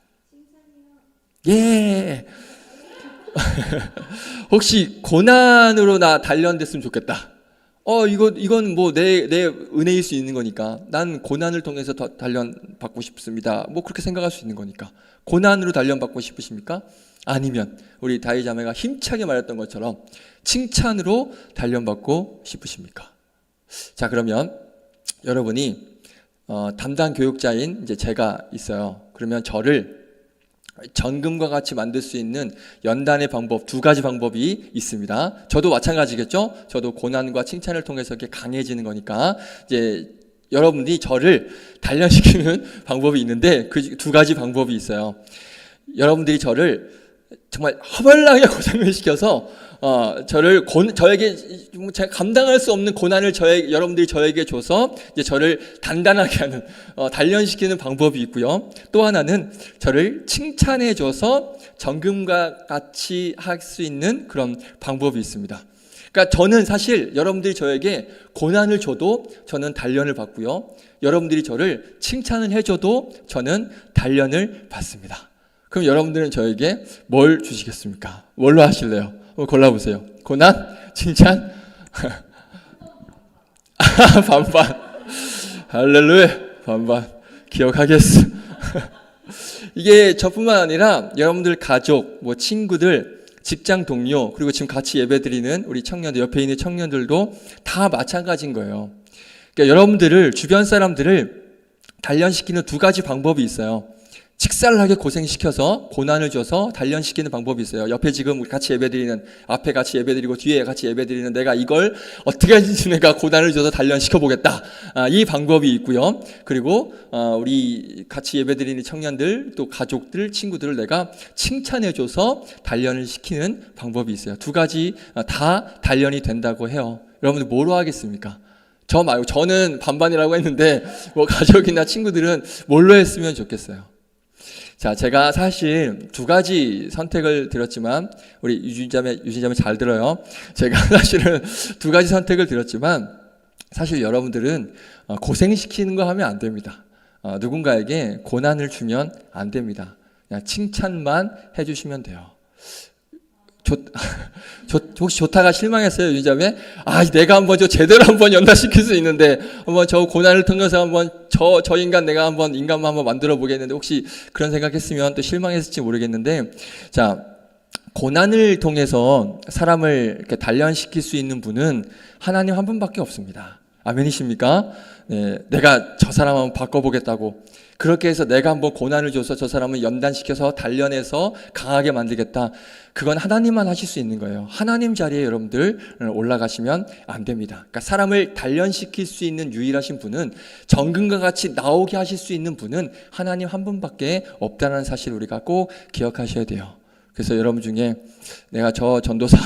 예. 혹시 고난으로 나 단련됐으면 좋겠다. 이건 뭐 내 은혜일 수 있는 거니까. 난 고난을 통해서 더 단련받고 싶습니다. 뭐 그렇게 생각할 수 있는 거니까. 고난으로 단련받고 싶으십니까? 아니면 우리 다희 자매가 힘차게 말했던 것처럼 칭찬으로 단련받고 싶으십니까? 자, 그러면 여러분이 담당 교육자인 이제 제가 있어요. 그러면 저를 정금과 같이 만들 수 있는 연단의 방법, 두 가지 방법이 있습니다. 저도 마찬가지겠죠? 저도 고난과 칭찬을 통해서 이렇게 강해지는 거니까 이제 여러분들이 저를 단련시키는 방법이 있는데 그 두 가지 방법이 있어요. 여러분들이 저를 정말 허벌나게 고생을 시켜서 저에게 제가 감당할 수 없는 고난을 여러분들이 저에게 줘서 이제 저를 단단하게 하는 단련시키는 방법이 있고요. 또 하나는 저를 칭찬해 줘서 정금과 같이 할 수 있는 그런 방법이 있습니다. 그러니까 저는 사실 여러분들이 저에게 고난을 줘도 저는 단련을 받고요. 여러분들이 저를 칭찬을 해줘도 저는 단련을 받습니다. 그럼 여러분들은 저에게 뭘 주시겠습니까? 뭘로 하실래요? 골라보세요. 고난? 칭찬? 반반. 할렐루야. 반반. 기억하겠어. 이게 저뿐만 아니라 여러분들 가족, 친구들, 직장 동료, 그리고 지금 같이 예배드리는 우리 청년들, 옆에 있는 청년들도 다 마찬가지인 거예요. 그러니까 여러분들을, 주변 사람들을 단련시키는 두 가지 방법이 있어요. 직살나게 고생시켜서 고난을 줘서 단련시키는 방법이 있어요. 옆에 지금 우리 같이 예배드리는, 앞에 같이 예배드리고 뒤에 같이 예배드리는 내가 이걸 어떻게 하든지 내가 고난을 줘서 단련시켜 보겠다. 이 방법이 있고요. 그리고 우리 같이 예배드리는 청년들, 또 가족들, 친구들을 내가 칭찬해줘서 단련을 시키는 방법이 있어요. 두 가지 다 단련이 된다고 해요. 여러분들 뭐로 하겠습니까? 저 말고, 저는 반반이라고 했는데 뭐 가족이나 친구들은 뭘로 했으면 좋겠어요. 자, 제가 사실 두 가지 선택을 드렸지만, 우리 유진자매 잘 들어요. 제가 사실은 두 가지 선택을 드렸지만, 사실 여러분들은 고생시키는 거 하면 안 됩니다. 누군가에게 고난을 주면 안 됩니다. 그냥 칭찬만 해주시면 돼요. 혹시 좋다가 실망했어요, 유진자매? 내가 한번 제대로 한번 연단시킬 수 있는데, 한번 저 고난을 통해서 한번 저 인간 내가 한번 인간만 한번 만들어 보겠는데, 혹시 그런 생각했으면 또 실망했을지 모르겠는데, 자, 고난을 통해서 사람을 이렇게 단련시킬 수 있는 분은 하나님 한 분밖에 없습니다. 아멘이십니까? 네, 내가 저 사람 한번 바꿔보겠다고, 그렇게 해서 내가 한번 고난을 줘서 저 사람을 연단시켜서 단련해서 강하게 만들겠다. 그건 하나님만 하실 수 있는 거예요. 하나님 자리에 여러분들 올라가시면 안 됩니다. 그러니까 사람을 단련시킬 수 있는 유일하신 분은, 정금과 같이 나오게 하실 수 있는 분은 하나님 한 분밖에 없다는 사실 우리가 꼭 기억하셔야 돼요. 그래서 여러분 중에 내가 저 전도사,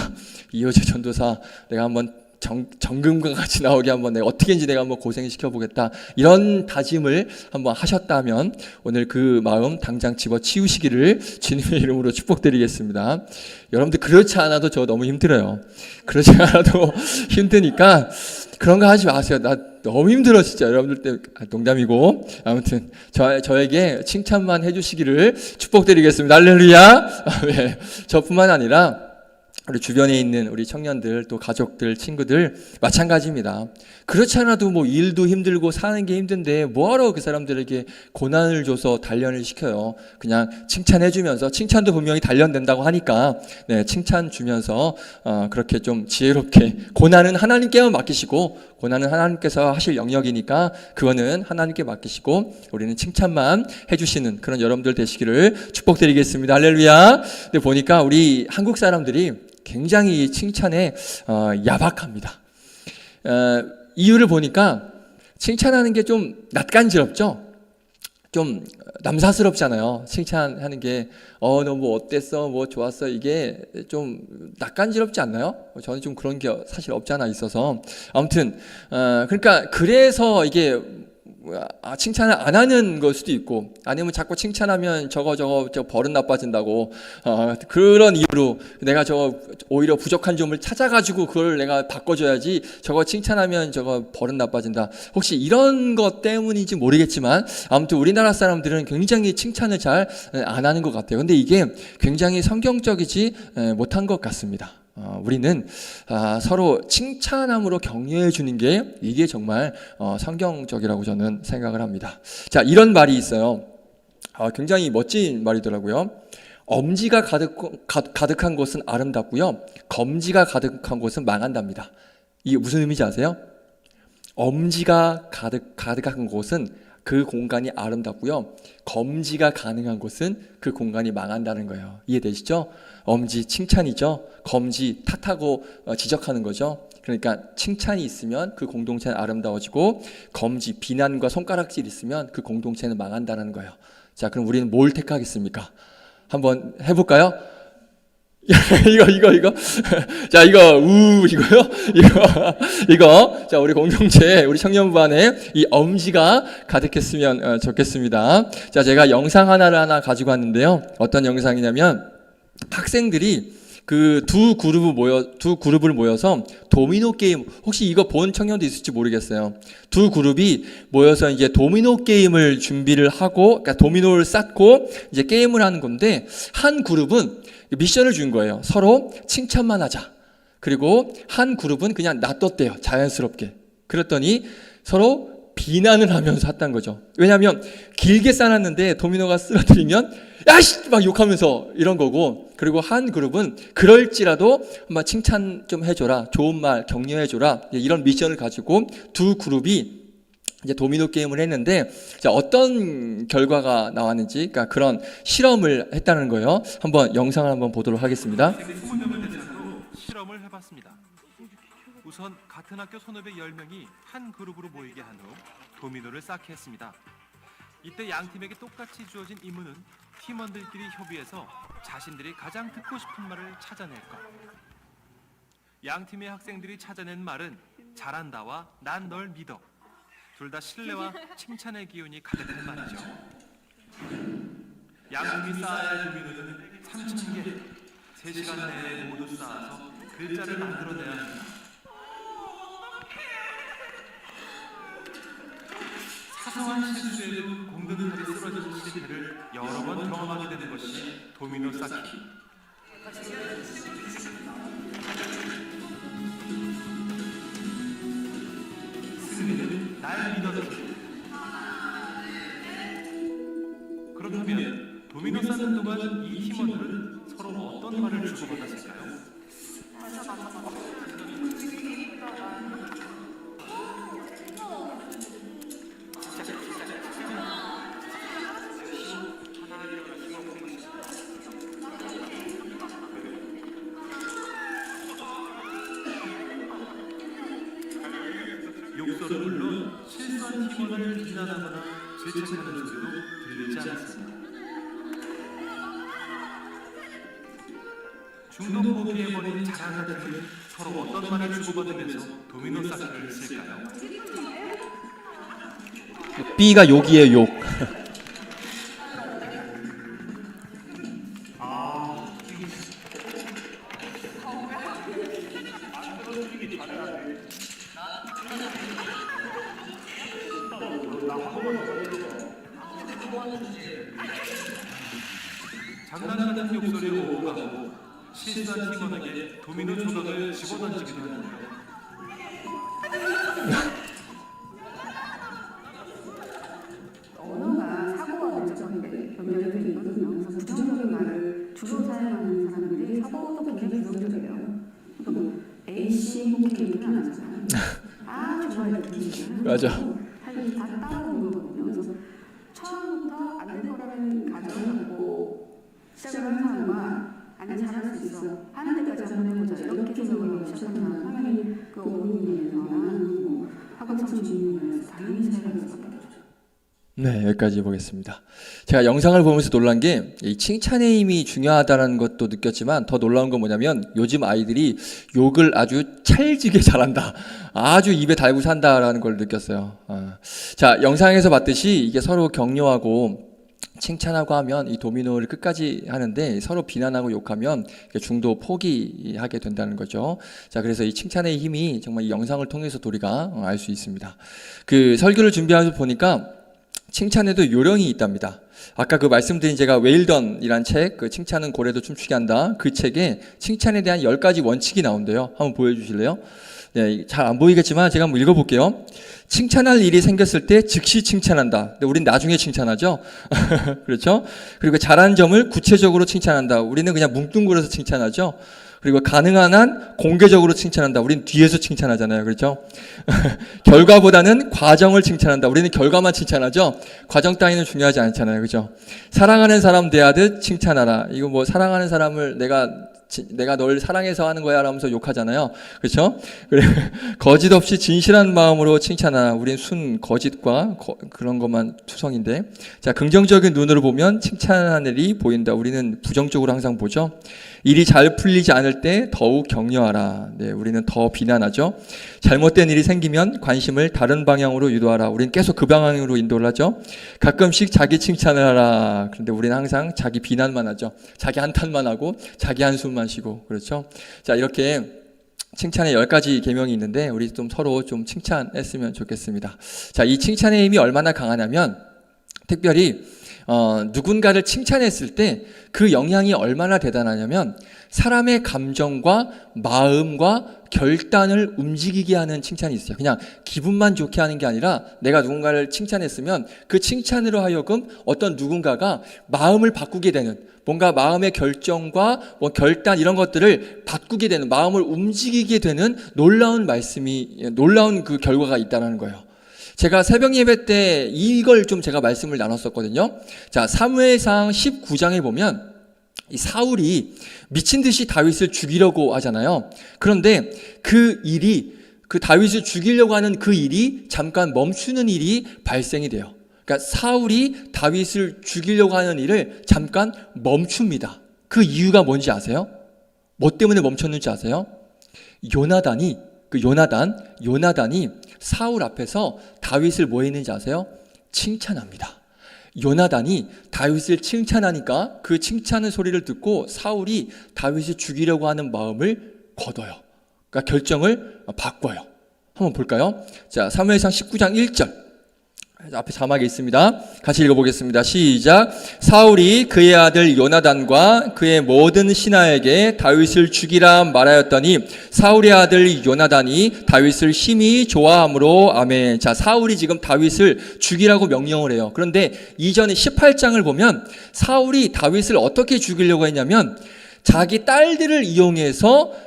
이호재 전도사 내가 한번 정금과 같이 나오게 한번 내가 어떻게든지 내가 한번 고생시켜 보겠다, 이런 다짐을 한번 하셨다면 오늘 그 마음 당장 집어치우시기를 주님의 이름으로 축복드리겠습니다. 여러분들 그렇지 않아도 저 너무 힘들어요. 그렇지 않아도 힘드니까 그런 거 하지 마세요. 나 너무 힘들어 진짜. 여러분들 때 농담이고, 아무튼 저에게 칭찬만 해주시기를 축복드리겠습니다. 할렐루야. 네, 저뿐만 아니라 우리 주변에 있는 우리 청년들, 또 가족들, 친구들 마찬가지입니다. 그렇지 않아도 뭐 일도 힘들고 사는 게 힘든데 뭐하러 그 사람들에게 고난을 줘서 단련을 시켜요. 그냥 칭찬해 주면서, 칭찬도 분명히 단련된다고 하니까 칭찬 주면서 그렇게 좀 지혜롭게, 고난은 하나님께만 맡기시고, 고난은 하나님께서 하실 영역이니까 그거는 하나님께 맡기시고 우리는 칭찬만 해주시는 그런 여러분들 되시기를 축복드리겠습니다. 할렐루야. 근데 보니까 우리 한국 사람들이 굉장히 칭찬에 야박합니다. 이유를 보니까 칭찬하는 게 좀 낯간지럽죠? 좀 남사스럽잖아요. 칭찬하는 게 너 뭐 어땠어? 뭐 좋았어? 이게 좀 낯간지럽지 않나요? 저는 좀 그런 게 사실 없지 않아 있어서. 아무튼 그러니까 그래서 이게 칭찬을 안 하는 걸 수도 있고, 아니면 자꾸 칭찬하면 저 버릇 나빠진다고 그런 이유로 내가 오히려 부족한 점을 찾아가지고 그걸 내가 바꿔줘야지, 저거 칭찬하면 저거 버릇 나빠진다, 혹시 이런 것 때문인지 모르겠지만 아무튼 우리나라 사람들은 굉장히 칭찬을 잘 안 하는 것 같아요. 근데 이게 굉장히 성경적이지 못한 것 같습니다. 우리는 서로 칭찬함으로 격려해 주는 게, 이게 정말 성경적이라고 저는 생각을 합니다. 자, 이런 말이 있어요. 굉장히 멋진 말이더라고요. 엄지가 가득한 곳은 아름답고요, 검지가 가득한 곳은 망한답니다. 이게 무슨 의미인지 아세요? 엄지가 가득한 곳은 그 공간이 아름답고요, 검지가 가능한 곳은 그 공간이 망한다는 거예요. 이해되시죠? 엄지 칭찬이죠, 검지 탓하고 지적하는 거죠. 그러니까 칭찬이 있으면 그 공동체는 아름다워지고, 검지 비난과 손가락질 있으면 그 공동체는 망한다는 거예요. 자, 그럼 우리는 뭘 택하겠습니까? 한번 해볼까요? 이거. 자, 이거요? 이거. 자, 우리 공동체, 우리 청년부 안에 이 엄지가 가득했으면 좋겠습니다. 자, 제가 영상 하나 가지고 왔는데요. 어떤 영상이냐면, 학생들이 그 두 그룹을 모여서 도미노 게임, 혹시 이거 본 청년도 있을지 모르겠어요. 두 그룹이 모여서 이제 도미노 게임을 준비를 하고, 그러니까 도미노를 쌓고 이제 게임을 하는 건데, 한 그룹은 미션을 준 거예요. 서로 칭찬만 하자. 그리고 한 그룹은 그냥 놔뒀대요. 자연스럽게. 그랬더니 서로 비난을 하면서 했다는 거죠. 왜냐하면 길게 쌓았는데 도미노가 쓰러뜨리면 야씨 막 욕하면서 이런 거고, 그리고 한 그룹은 그럴지라도 막 칭찬 좀 해줘라, 좋은 말 격려해줘라, 이런 미션을 가지고 두 그룹이 이제 도미노 게임을 했는데, 자, 어떤 결과가 나왔는지, 그러니까 그런 실험을 했다는 거예요. 한번 영상을 한번 보도록 하겠습니다.
20명을 대상으로 실험을 해봤습니다. 우선 같은 학교 선후배 10명이 한 그룹으로 모이게 한 후 도미노를 쌓게 했습니다. 이때 양 팀에게 똑같이 주어진 임무는 팀원들끼리 협의해서 자신들이 가장 듣고 싶은 말을 찾아낼 것. 양 팀의 학생들이 찾아낸 말은 잘한다와 난 널 믿어. 둘 다 신뢰와 칭찬의 기운이 가득한 말이죠. 양 팀이 쌓아야 할 도미노는 3,000개. 3시간 내에 모두 쌓아서 글자를 만들어내야 합니다. 사소한 실수에도 공든하게 쓰러진 실패를 여러 번 경험하게 되는 것이 도미노 쌓기. 승리는 날 믿어주기. 그렇다면 도미노 쌓는 동안 이 팀원들은 서로 어떤 말을 주고받았을까요? 욕설은 물론 실수한 팀원을 비난하거나 질책하는 소리도 들리지 않았습니다. 중도 포기해버린 자랑가 팀은 서로 어떤 말을 주고받으면서 도미노 쌓기를 했을까요?
B가 욕이에요, 욕.
장난 같은 욕설에 오가고 실수한 팀원에게 도미노 조각을 집어던지기도 하는데요.
언어가 사고와 내적 연결돼 있거든요. 그래서 부정적인 말을 주로 사용하는 사람들이 사고도 굉장히 부정적이에요. 그러니까 뭐 A씨 행복해는 안 하잖아요. 아 정말 좋습니다.
맞아.
사실 다 따라오는 거거든요. 그래서 처음부터 안 될 거라는 가정을 갖고 시작을 하는 사람과 아니 잘할 수 있어 하는 데까지 한번 해보자 이렇게 생각을 시작하면 당연히 그 어머니에서나 뭐 학업청 주민에서 당연히 차이가 있을 것 같아요.
네, 여기까지 보겠습니다. 제가 영상을 보면서 놀란 게 이 칭찬의 힘이 중요하다는 것도 느꼈지만 더 놀라운 건 뭐냐면 요즘 아이들이 욕을 아주 찰지게 잘한다. 아주 입에 달고 산다라는 걸 느꼈어요. 자, 영상에서 봤듯이 이게 서로 격려하고 칭찬하고 하면 이 도미노를 끝까지 하는데 서로 비난하고 욕하면 중도 포기하게 된다는 거죠. 자, 그래서 이 칭찬의 힘이 정말 이 영상을 통해서 우리가 알 수 있습니다. 그 설교를 준비하면서 보니까 칭찬에도 요령이 있답니다. 아까 그 말씀드린 제가 웨일던이란 책, 그 칭찬은 고래도 춤추게 한다. 그 책에 칭찬에 대한 10가지 원칙이 나온대요. 한번 보여주실래요? 네, 잘 안 보이겠지만 제가 한번 읽어볼게요. 칭찬할 일이 생겼을 때 즉시 칭찬한다. 근데 우린 나중에 칭찬하죠. 그렇죠? 그리고 잘한 점을 구체적으로 칭찬한다. 우리는 그냥 뭉뚱그려서 칭찬하죠. 그리고 가능한 한 공개적으로 칭찬한다. 우리는 뒤에서 칭찬하잖아요. 그렇죠? 결과보다는 과정을 칭찬한다. 우리는 결과만 칭찬하죠. 과정 따위는 중요하지 않잖아요. 그렇죠? 사랑하는 사람 대하듯 칭찬하라. 이거 뭐 사랑하는 사람을 내가 널 사랑해서 하는 거야 라면서 욕하잖아요. 그렇죠? 그래, 거짓 없이 진실한 마음으로 칭찬하라. 우린 순 거짓과 그런 것만 투성인데, 자, 긍정적인 눈으로 보면 칭찬하는 일이 보인다. 우리는 부정적으로 항상 보죠. 일이 잘 풀리지 않을 때 더욱 격려하라. 네, 우리는 더 비난하죠. 잘못된 일이 생기면 관심을 다른 방향으로 유도하라. 우리는 계속 그 방향으로 인도를 하죠. 가끔씩 자기 칭찬을 하라. 그런데 우리는 항상 자기 비난만 하죠. 자기 한탄만 하고 자기 한숨만 쉬고. 그렇죠? 자, 이렇게 칭찬의 10가지 계명이 있는데 우리 좀 서로 좀 칭찬했으면 좋겠습니다. 자, 이 칭찬의 힘이 얼마나 강하냐면 특별히 누군가를 칭찬했을 때 그 영향이 얼마나 대단하냐면 사람의 감정과 마음과 결단을 움직이게 하는 칭찬이 있어요. 그냥 기분만 좋게 하는 게 아니라 내가 누군가를 칭찬했으면 그 칭찬으로 하여금 어떤 누군가가 마음을 바꾸게 되는, 뭔가 마음의 결정과 뭐 결단 이런 것들을 바꾸게 되는, 마음을 움직이게 되는 놀라운 그 결과가 있다는 거예요. 제가 새벽 예배 때 이걸 좀 제가 말씀을 나눴었거든요. 자, 사무엘상 19장에 보면 이 사울이 미친 듯이 다윗을 죽이려고 하잖아요. 그런데 그 다윗을 죽이려고 하는 그 일이 잠깐 멈추는 일이 발생이 돼요. 그러니까 사울이 다윗을 죽이려고 하는 일을 잠깐 멈춥니다. 그 이유가 뭔지 아세요? 뭐 때문에 멈췄는지 아세요? 요나단이 사울 앞에서 다윗을 뭐 했는지 아세요? 칭찬합니다. 요나단이 다윗을 칭찬하니까 그 칭찬의 소리를 듣고 사울이 다윗을 죽이려고 하는 마음을 거둬요. 그러니까 결정을 바꿔요. 한번 볼까요? 자, 사무엘상 19장 1절. 앞에 자막에 있습니다. 같이 읽어보겠습니다. 시작. 사울이 그의 아들 요나단과 그의 모든 신하에게 다윗을 죽이라 말하였더니 사울의 아들 요나단이 다윗을 심히 좋아함으로. 아멘. 자, 사울이 지금 다윗을 죽이라고 명령을 해요. 그런데 이전에 18장을 보면 사울이 다윗을 어떻게 죽이려고 했냐면 자기 딸들을 이용해서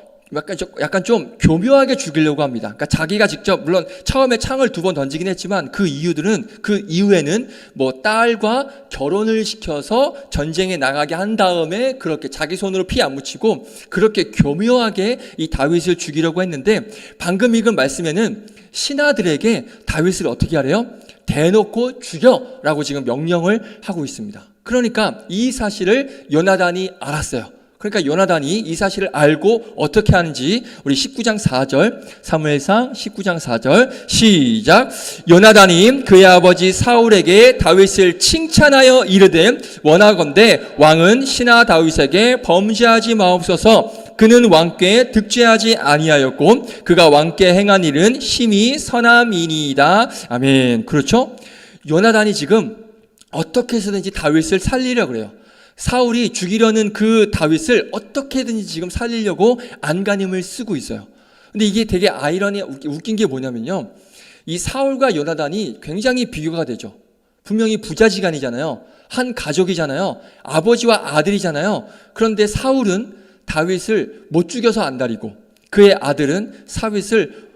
약간 좀 교묘하게 죽이려고 합니다. 그러니까 자기가 직접, 물론 처음에 창을 2번 던지긴 했지만 그 이후에는 뭐 딸과 결혼을 시켜서 전쟁에 나가게 한 다음에 그렇게 자기 손으로 피 안 묻히고 그렇게 교묘하게 이 다윗을 죽이려고 했는데, 방금 읽은 말씀에는 신하들에게 다윗을 어떻게 하래요? 대놓고 죽여라고 지금 명령을 하고 있습니다. 그러니까 이 사실을 요나단이 알았어요. 그러니까 요나단이 이 사실을 알고 어떻게 하는지 우리 19장 4절, 사무엘상 19장 4절 시작. 요나단이 그의 아버지 사울에게 다윗을 칭찬하여 이르되 원하건대 왕은 신하 다윗에게 범죄하지 마옵소서. 그는 왕께 득죄하지 아니하였고 그가 왕께 행한 일은 심히 선함이니이다. 아멘. 그렇죠? 요나단이 지금 어떻게 해서든지 다윗을 살리려고 그래요. 사울이 죽이려는 그 다윗을 어떻게든지 지금 살리려고 안간힘을 쓰고 있어요. 근데 이게 되게 웃긴 게 뭐냐면요, 이 사울과 요나단이 굉장히 비교가 되죠. 분명히 부자지간이잖아요. 한 가족이잖아요. 아버지와 아들이잖아요. 그런데 사울은 다윗을 못 죽여서 안달이고 그의 아들은 다윗을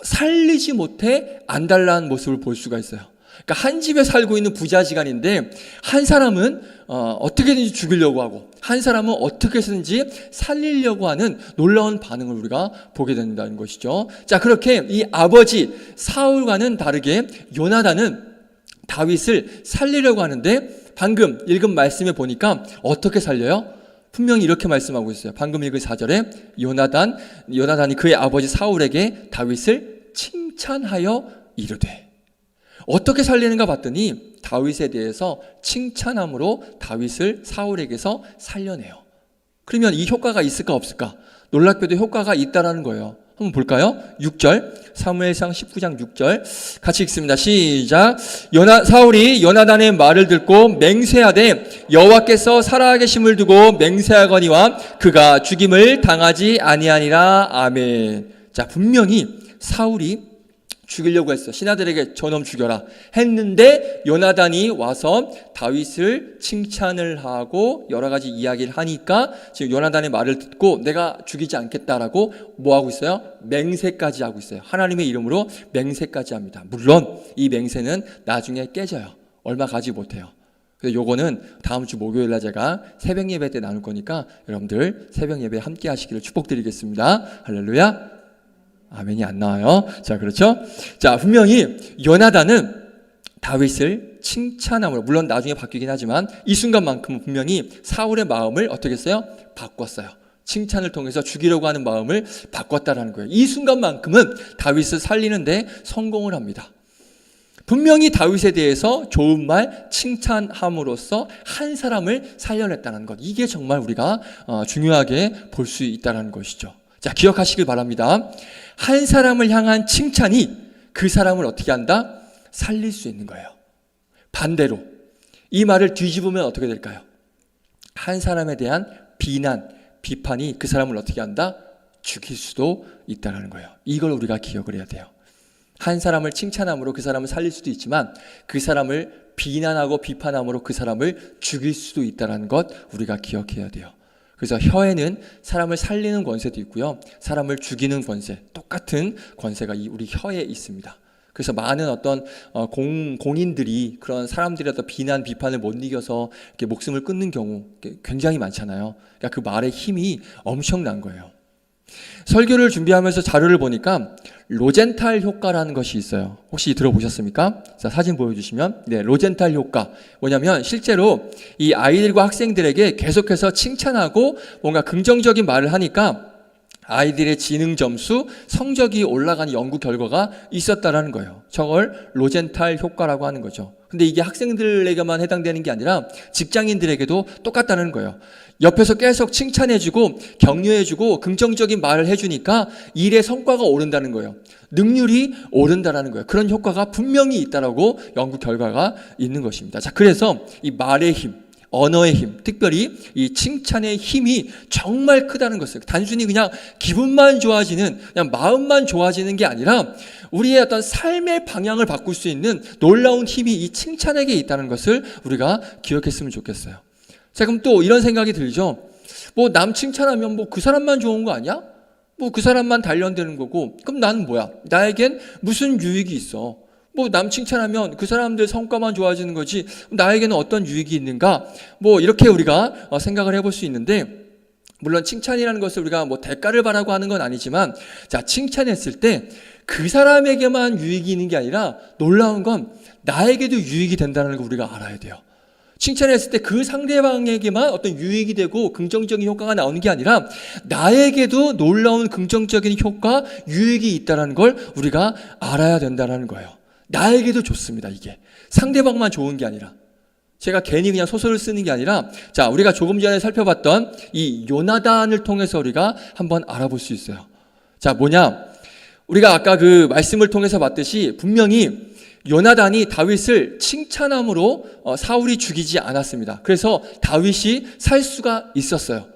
살리지 못해 안달난 모습을 볼 수가 있어요. 그러니까 한 집에 살고 있는 부자지간인데 한 사람은 어떻게든지 죽이려고 하고 한 사람은 어떻게 해서든지 살리려고 하는 놀라운 반응을 우리가 보게 된다는 것이죠. 자, 그렇게 이 아버지 사울과는 다르게 요나단은 다윗을 살리려고 하는데 방금 읽은 말씀에 보니까 어떻게 살려요? 분명히 이렇게 말씀하고 있어요. 방금 읽은 4절에 요나단이 그의 아버지 사울에게 다윗을 칭찬하여 이르되. 어떻게 살리는가 봤더니 다윗에 대해서 칭찬함으로 다윗을 사울에게서 살려내요. 그러면 이 효과가 있을까 없을까? 놀랍게도 효과가 있다라는 거예요. 한번 볼까요? 6절, 사무엘상 19장 6절 같이 읽습니다. 시작. 사울이 요나단의 말을 듣고 맹세하되 여호와께서 살아계심을 두고 맹세하거니와 그가 죽임을 당하지 아니하니라. 아멘. 자, 분명히 사울이 죽이려고 했어. 신하들에게 저놈 죽여라 했는데 요나단이 와서 다윗을 칭찬을 하고 여러 가지 이야기를 하니까 지금 요나단의 말을 듣고 내가 죽이지 않겠다라고 뭐 하고 있어요? 맹세까지 하고 있어요. 하나님의 이름으로 맹세까지 합니다. 물론 이 맹세는 나중에 깨져요. 얼마 가지 못해요. 그래서 요거는 다음 주 목요일날 제가 새벽 예배 때 나눌 거니까 여러분들 새벽 예배 함께 하시기를 축복드리겠습니다. 할렐루야. 아멘이 안 나와요. 자, 그렇죠? 자, 분명히 요나단은 다윗을 칭찬함으로, 물론 나중에 바뀌긴 하지만 이 순간만큼은 분명히 사울의 마음을 어떻게 했어요? 바꿨어요. 칭찬을 통해서 죽이려고 하는 마음을 바꿨다라는 거예요. 이 순간만큼은 다윗을 살리는데 성공을 합니다. 분명히 다윗에 대해서 좋은 말 칭찬함으로써 한 사람을 살려냈다는 것, 이게 정말 우리가 중요하게 볼 수 있다는 것이죠. 자, 기억하시길 바랍니다. 한 사람을 향한 칭찬이 그 사람을 어떻게 한다? 살릴 수 있는 거예요. 반대로 이 말을 뒤집으면 어떻게 될까요? 한 사람에 대한 비난, 비판이 그 사람을 어떻게 한다? 죽일 수도 있다는 거예요. 이걸 우리가 기억을 해야 돼요. 한 사람을 칭찬함으로 그 사람을 살릴 수도 있지만 그 사람을 비난하고 비판함으로 그 사람을 죽일 수도 있다는 것 우리가 기억해야 돼요. 그래서 혀에는 사람을 살리는 권세도 있고요, 사람을 죽이는 권세, 똑같은 권세가 우리 혀에 있습니다. 그래서 많은 어떤 공인들이 그런 사람들의 어떤 비난, 비판을 못 이겨서 이렇게 목숨을 끊는 경우 굉장히 많잖아요. 그러니까 그 말의 힘이 엄청난 거예요. 설교를 준비하면서 자료를 보니까 로젠탈 효과라는 것이 있어요. 혹시 들어보셨습니까? 자, 사진 보여주시면, 네, 로젠탈 효과. 뭐냐면 실제로 이 아이들과 학생들에게 계속해서 칭찬하고 뭔가 긍정적인 말을 하니까 아이들의 지능 점수, 성적이 올라가는 연구 결과가 있었다라는 거예요. 저걸 로젠탈 효과라고 하는 거죠. 근데 이게 학생들에게만 해당되는 게 아니라 직장인들에게도 똑같다는 거예요. 옆에서 계속 칭찬해주고 격려해주고 긍정적인 말을 해주니까 일의 성과가 오른다는 거예요. 능률이 오른다는 거예요. 그런 효과가 분명히 있다라고 연구 결과가 있는 것입니다. 자, 그래서 이 말의 힘, 언어의 힘, 특별히 이 칭찬의 힘이 정말 크다는 것을, 단순히 그냥 기분만 좋아지는, 그냥 마음만 좋아지는 게 아니라 우리의 어떤 삶의 방향을 바꿀 수 있는 놀라운 힘이 이 칭찬에게 있다는 것을 우리가 기억했으면 좋겠어요. 자, 그럼 또 이런 생각이 들죠. 뭐 남 칭찬하면 뭐 그 사람만 좋은 거 아니야? 뭐 그 사람만 단련되는 거고, 그럼 나는 뭐야? 나에겐 무슨 유익이 있어? 뭐 남 칭찬하면 그 사람들 성과만 좋아지는 거지 나에게는 어떤 유익이 있는가? 뭐 이렇게 우리가 생각을 해볼 수 있는데, 물론 칭찬이라는 것을 우리가 뭐 대가를 바라고 하는 건 아니지만, 자, 칭찬했을 때 그 사람에게만 유익이 있는 게 아니라 놀라운 건 나에게도 유익이 된다는 걸 우리가 알아야 돼요. 칭찬했을 때 그 상대방에게만 어떤 유익이 되고 긍정적인 효과가 나오는 게 아니라 나에게도 놀라운 긍정적인 효과, 유익이 있다는 걸 우리가 알아야 된다는 거예요. 나에게도 좋습니다. 이게 상대방만 좋은 게 아니라, 제가 괜히 그냥 소설을 쓰는 게 아니라, 자, 우리가 조금 전에 살펴봤던 이 요나단을 통해서 우리가 한번 알아볼 수 있어요. 자, 뭐냐? 우리가 아까 그 말씀을 통해서 봤듯이 분명히 요나단이 다윗을 칭찬함으로 사울이 죽이지 않았습니다. 그래서 다윗이 살 수가 있었어요.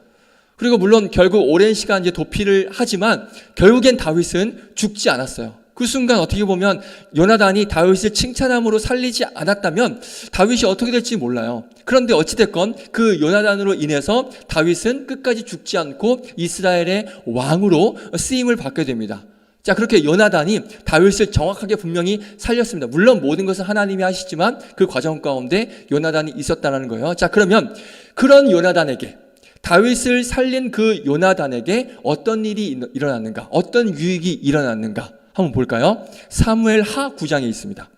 그리고 물론 결국 오랜 시간 이제 도피를 하지만 결국엔 다윗은 죽지 않았어요. 그 순간 어떻게 보면 요나단이 다윗을 칭찬함으로 살리지 않았다면 다윗이 어떻게 될지 몰라요. 그런데 어찌됐건 그 요나단으로 인해서 다윗은 끝까지 죽지 않고 이스라엘의 왕으로 쓰임을 받게 됩니다. 자, 그렇게 요나단이 다윗을 정확하게 분명히 살렸습니다. 물론 모든 것은 하나님이 하시지만 그 과정 가운데 요나단이 있었다는 거예요. 자, 그러면 그런 요나단에게, 다윗을 살린 그 요나단에게 어떤 일이 일어났는가? 어떤 유익이 일어났는가? 한번 볼까요? 사무엘하 9장에 있습니다.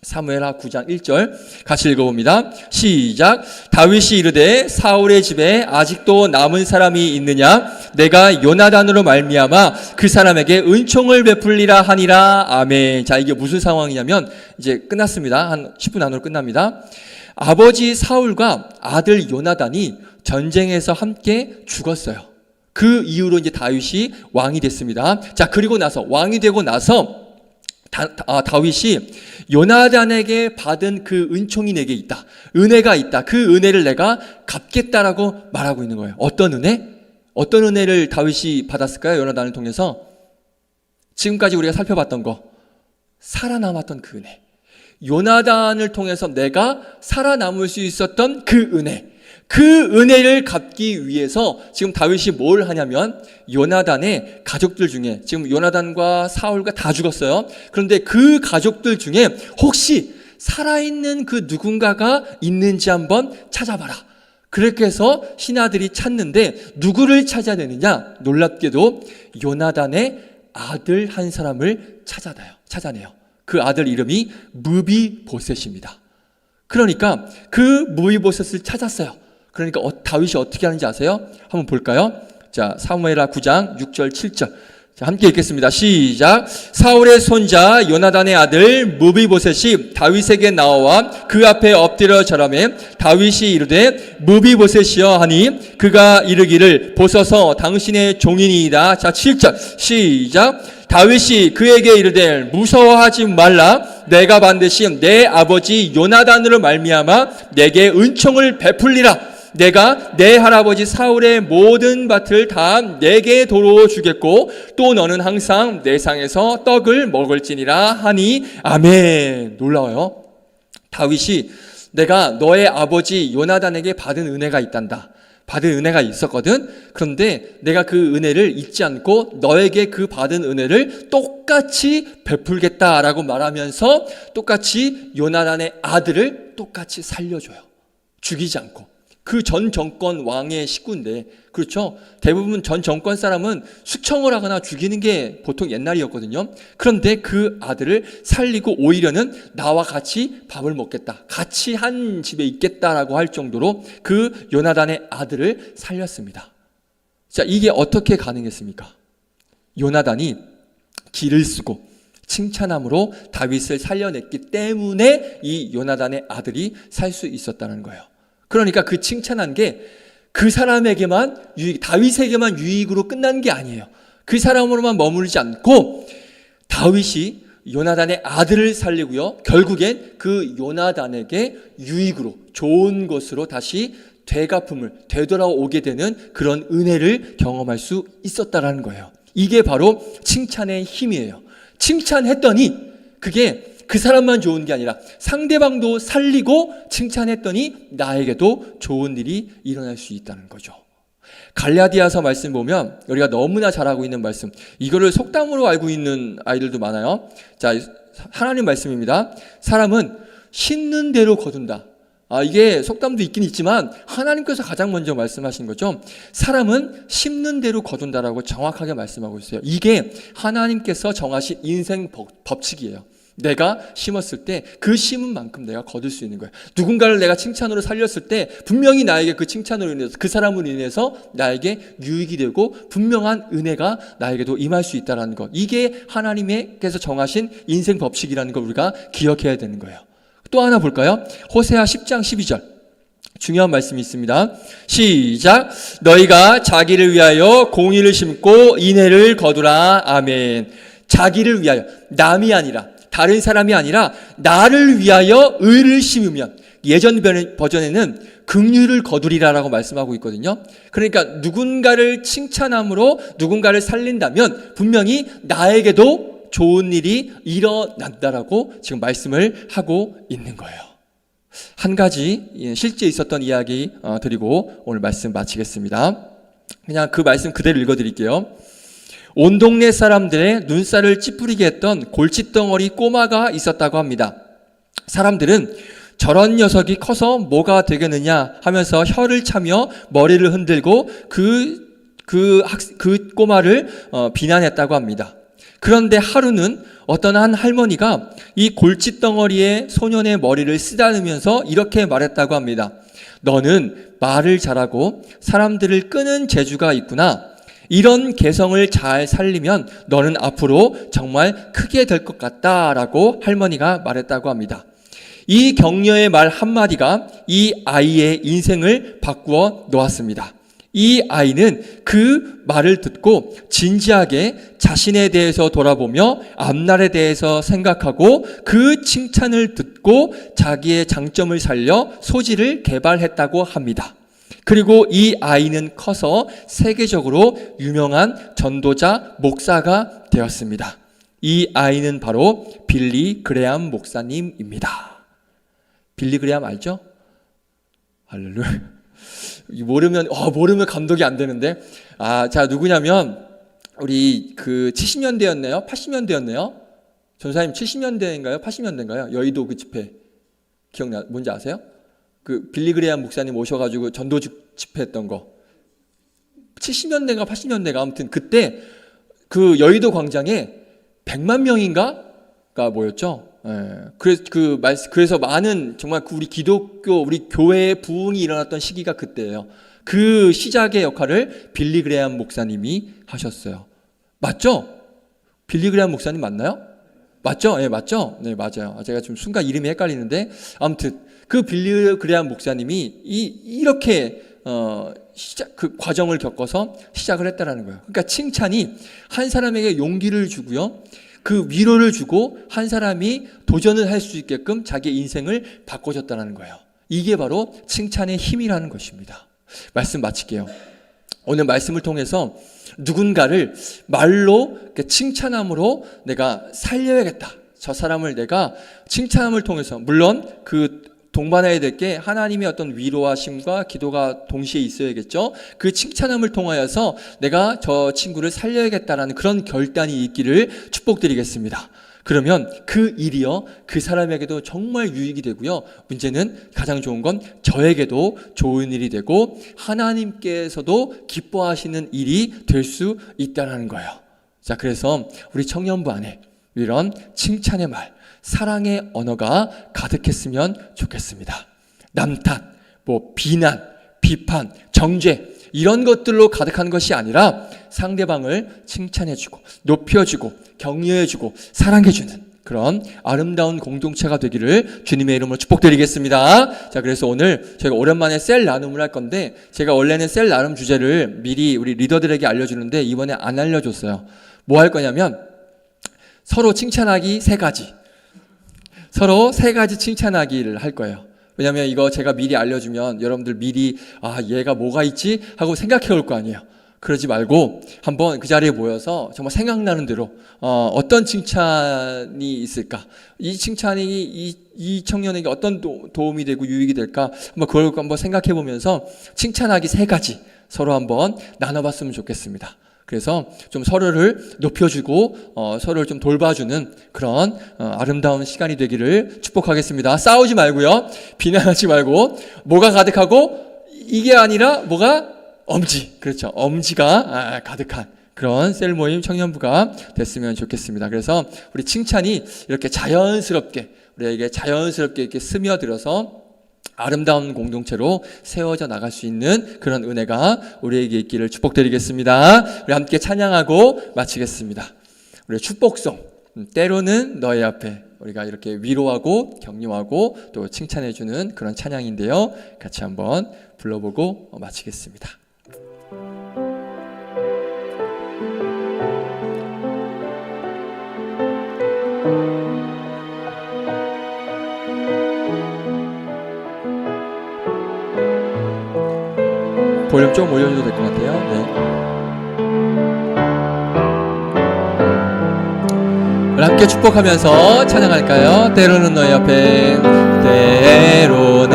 사무엘하 9장 1절 같이 읽어봅니다. 시작. 다윗이 이르되 사울의 집에 아직도 남은 사람이 있느냐? 내가 요나단으로 말미암아 그 사람에게 은총을 베풀리라 하니라. 아멘. 자, 이게 무슨 상황이냐면 이제 끝났습니다. 한 10분 안으로 끝납니다. 아버지 사울과 아들 요나단이 전쟁에서 함께 죽었어요. 그 이후로 이제 다윗이 왕이 됐습니다. 자, 그리고 나서 왕이 되고 나서 다윗이 요나단에게 받은 그 은총이 내게 있다, 은혜가 있다, 그 은혜를 내가 갚겠다라고 말하고 있는 거예요. 어떤 은혜? 어떤 은혜를 다윗이 받았을까요? 요나단을 통해서 지금까지 우리가 살펴봤던 거, 살아남았던 그 은혜, 요나단을 통해서 내가 살아남을 수 있었던 그 은혜, 그 은혜를 갚기 위해서 지금 다윗이 뭘 하냐면 요나단의 가족들 중에, 지금 요나단과 사울과 다 죽었어요. 그런데 그 가족들 중에 혹시 살아있는 그 누군가가 있는지 한번 찾아봐라. 그렇게 해서 신하들이 찾는데 누구를 찾아내느냐? 놀랍게도 요나단의 아들 한 사람을 찾아내요. 그 아들 이름이 무비보셋입니다. 그러니까 그 무비보셋을 찾았어요. 그러니까 다윗이 어떻게 하는지 아세요? 한번 볼까요? 자, 사무엘하 9장 6절 7절. 자, 함께 읽겠습니다. 시작. 사울의 손자 요나단의 아들 무비보셋이 다윗에게 나와 그 앞에 엎드려 절하매 다윗이 이르되 무비보셋이여 하니 그가 이르기를 보소서 당신의 종이니이다. 자, 7절 시작. 다윗이 그에게 이르되 무서워하지 말라. 내가 반드시 내 아버지 요나단으로 말미암아 내게 은총을 베풀리라. 내가 내 할아버지 사울의 모든 밭을 다 내게 도로 주겠고 또 너는 항상 내 상에서 떡을 먹을지니라 하니 아멘. 놀라워요. 다윗이 내가 너의 아버지 요나단에게 받은 은혜가 있단다. 받은 은혜가 있었거든. 그런데 내가 그 은혜를 잊지 않고 너에게 그 받은 은혜를 똑같이 베풀겠다라고 말하면서 똑같이 요나단의 아들을 똑같이 살려줘요. 죽이지 않고. 그 전 정권 왕의 식구인데, 그렇죠? 대부분 전 정권 사람은 숙청을 하거나 죽이는 게 보통 옛날이었거든요. 그런데 그 아들을 살리고 오히려는 나와 같이 밥을 먹겠다, 같이 한 집에 있겠다라고 할 정도로 그 요나단의 아들을 살렸습니다. 자, 이게 어떻게 가능했습니까? 요나단이 기를 쓰고 칭찬함으로 다윗을 살려냈기 때문에 이 요나단의 아들이 살 수 있었다는 거예요. 그러니까 그 칭찬한 게 그 사람에게만 다윗에게만 유익으로 끝난 게 아니에요. 그 사람으로만 머무르지 않고 다윗이 요나단의 아들을 살리고요, 결국엔 그 요나단에게 유익으로 좋은 것으로 다시 되돌아오게 되는 그런 은혜를 경험할 수 있었다라는 거예요. 이게 바로 칭찬의 힘이에요. 칭찬했더니 그게 그 사람만 좋은 게 아니라 상대방도 살리고 칭찬했더니 나에게도 좋은 일이 일어날 수 있다는 거죠. 갈라디아서 말씀 보면 우리가 너무나 잘 알고 있는 말씀, 이거를 속담으로 알고 있는 아이들도 많아요. 자, 하나님 말씀입니다. 사람은 심는 대로 거둔다. 이게 속담도 있긴 있지만 하나님께서 가장 먼저 말씀하신 거죠. 사람은 심는 대로 거둔다라고 정확하게 말씀하고 있어요. 이게 하나님께서 정하신 인생 법칙이에요. 내가 심었을 때 그 심은 만큼 내가 거둘 수 있는 거예요. 누군가를 내가 칭찬으로 살렸을 때 분명히 나에게 그 칭찬으로 인해서, 그 사람으로 인해서 나에게 유익이 되고 분명한 은혜가 나에게도 임할 수 있다는 것, 이게 하나님께서 정하신 인생 법칙이라는 걸 우리가 기억해야 되는 거예요. 또 하나 볼까요? 호세아 10장 12절 중요한 말씀이 있습니다. 시작. 너희가 자기를 위하여 공의를 심고 인애를 거두라. 아멘. 자기를 위하여, 남이 아니라, 다른 사람이 아니라 나를 위하여 의를 심으면, 예전 버전에는 긍휼을 거두리라라고 말씀하고 있거든요. 그러니까 누군가를 칭찬함으로 누군가를 살린다면 분명히 나에게도 좋은 일이 일어난다라고 지금 말씀을 하고 있는 거예요. 한 가지 실제 있었던 이야기 드리고 오늘 말씀 마치겠습니다. 그냥 그 말씀 그대로 읽어드릴게요. 온 동네 사람들의 눈살을 찌푸리게 했던 골칫덩어리 꼬마가 있었다고 합니다. 사람들은 저런 녀석이 커서 뭐가 되겠느냐 하면서 혀를 차며 머리를 흔들고 그 꼬마를 비난했다고 합니다. 그런데 하루는 어떤 한 할머니가 이 골칫덩어리에 소년의 머리를 쓰다듬으면서 이렇게 말했다고 합니다. 너는 말을 잘하고 사람들을 끄는 재주가 있구나. 이런 개성을 잘 살리면 너는 앞으로 정말 크게 될 것 같다라고 할머니가 말했다고 합니다. 이 격려의 말 한마디가 이 아이의 인생을 바꾸어 놓았습니다. 이 아이는 그 말을 듣고 진지하게 자신에 대해서 돌아보며 앞날에 대해서 생각하고 그 칭찬을 듣고 자기의 장점을 살려 소질을 개발했다고 합니다. 그리고 이 아이는 커서 세계적으로 유명한 전도자, 목사가 되었습니다. 이 아이는 바로 빌리 그레암 목사님입니다. 빌리 그레암 알죠? 할렐루야. 모르면 감독이 안 되는데. 자, 누구냐면 우리 그 70년대였네요? 80년대였네요? 전사님 70년대인가요? 80년대인가요? 여의도 그 집회 뭔지 아세요? 그 빌리 그레암 목사님 오셔가지고 전도 집회했던 거 70년대인가 80년대가 아무튼 그때 그 여의도 광장에 100만 명인가가 모였죠. 그래서 많은 정말 우리 기독교 우리 교회의 부흥이 일어났던 시기가 그때예요. 그 시작의 역할을 빌리 그레암 목사님이 하셨어요. 맞죠? 빌리 그레암 목사님 맞나요? 맞죠? 네, 맞죠? 네, 맞아요. 제가 좀 순간 이름이 헷갈리는데 아무튼 그 빌리 그레암 목사님이 이렇게 그 과정을 겪어서 시작을 했다라는 거예요. 그러니까 칭찬이 한 사람에게 용기를 주고요, 그 위로를 주고 한 사람이 도전을 할 수 있게끔 자기의 인생을 바꿔줬다는 거예요. 이게 바로 칭찬의 힘이라는 것입니다. 말씀 마칠게요. 오늘 말씀을 통해서 누군가를 말로 칭찬함으로 내가 살려야겠다. 저 사람을 내가 칭찬함을 통해서, 물론 그 동반해야 될 게 하나님의 어떤 위로하심과 기도가 동시에 있어야겠죠. 그 칭찬함을 통하여서 내가 저 친구를 살려야겠다라는 그런 결단이 있기를 축복드리겠습니다. 그러면 그 일이요, 그 사람에게도 정말 유익이 되고요. 문제는 가장 좋은 건 저에게도 좋은 일이 되고 하나님께서도 기뻐하시는 일이 될 수 있다는 거예요. 자, 그래서 우리 청년부 안에 이런 칭찬의 말, 사랑의 언어가 가득했으면 좋겠습니다. 남탓, 비난, 비판, 정죄 이런 것들로 가득한 것이 아니라 상대방을 칭찬해주고 높여주고 격려해주고 사랑해주는 그런 아름다운 공동체가 되기를 주님의 이름으로 축복드리겠습니다. 자, 그래서 오늘 저희가 오랜만에 셀 나눔을 할 건데, 제가 원래는 셀 나눔 주제를 미리 우리 리더들에게 알려주는데 이번에 안 알려줬어요. 뭐 할 거냐면 서로 칭찬하기 3가지, 서로 3가지 칭찬하기를 할 거예요. 왜냐면 이거 제가 미리 알려주면 여러분들 미리 얘가 뭐가 있지? 하고 생각해 올 거 아니에요. 그러지 말고 한번 그 자리에 모여서 정말 생각나는 대로 어떤 칭찬이 있을까? 이 칭찬이 이 청년에게 어떤 도움이 되고 유익이 될까? 한번 그걸 한번 생각해 보면서 칭찬하기 3가지 서로 한번 나눠봤으면 좋겠습니다. 그래서 좀 서로를 높여주고 서로를 좀 돌봐주는 그런 아름다운 시간이 되기를 축복하겠습니다. 싸우지 말고요, 비난하지 말고, 뭐가 가득하고 이게 아니라 뭐가 엄지, 그렇죠, 엄지가 가득한 그런 셀 모임 청년부가 됐으면 좋겠습니다. 그래서 우리 칭찬이 이렇게 자연스럽게 우리에게 자연스럽게 이렇게 스며들어서 아름다운 공동체로 세워져 나갈 수 있는 그런 은혜가 우리에게 있기를 축복드리겠습니다. 우리 함께 찬양하고 마치겠습니다. 우리의 축복송, 때로는 너의 앞에, 우리가 이렇게 위로하고 격려하고 또 칭찬해주는 그런 찬양인데요. 같이 한번 불러보고 마치겠습니다. 볼륨 좀 올려줘도 될 것 같아요. 네. 우리 함께 축복하면서 찬양할까요? 때로는 너의 앞에, 때로는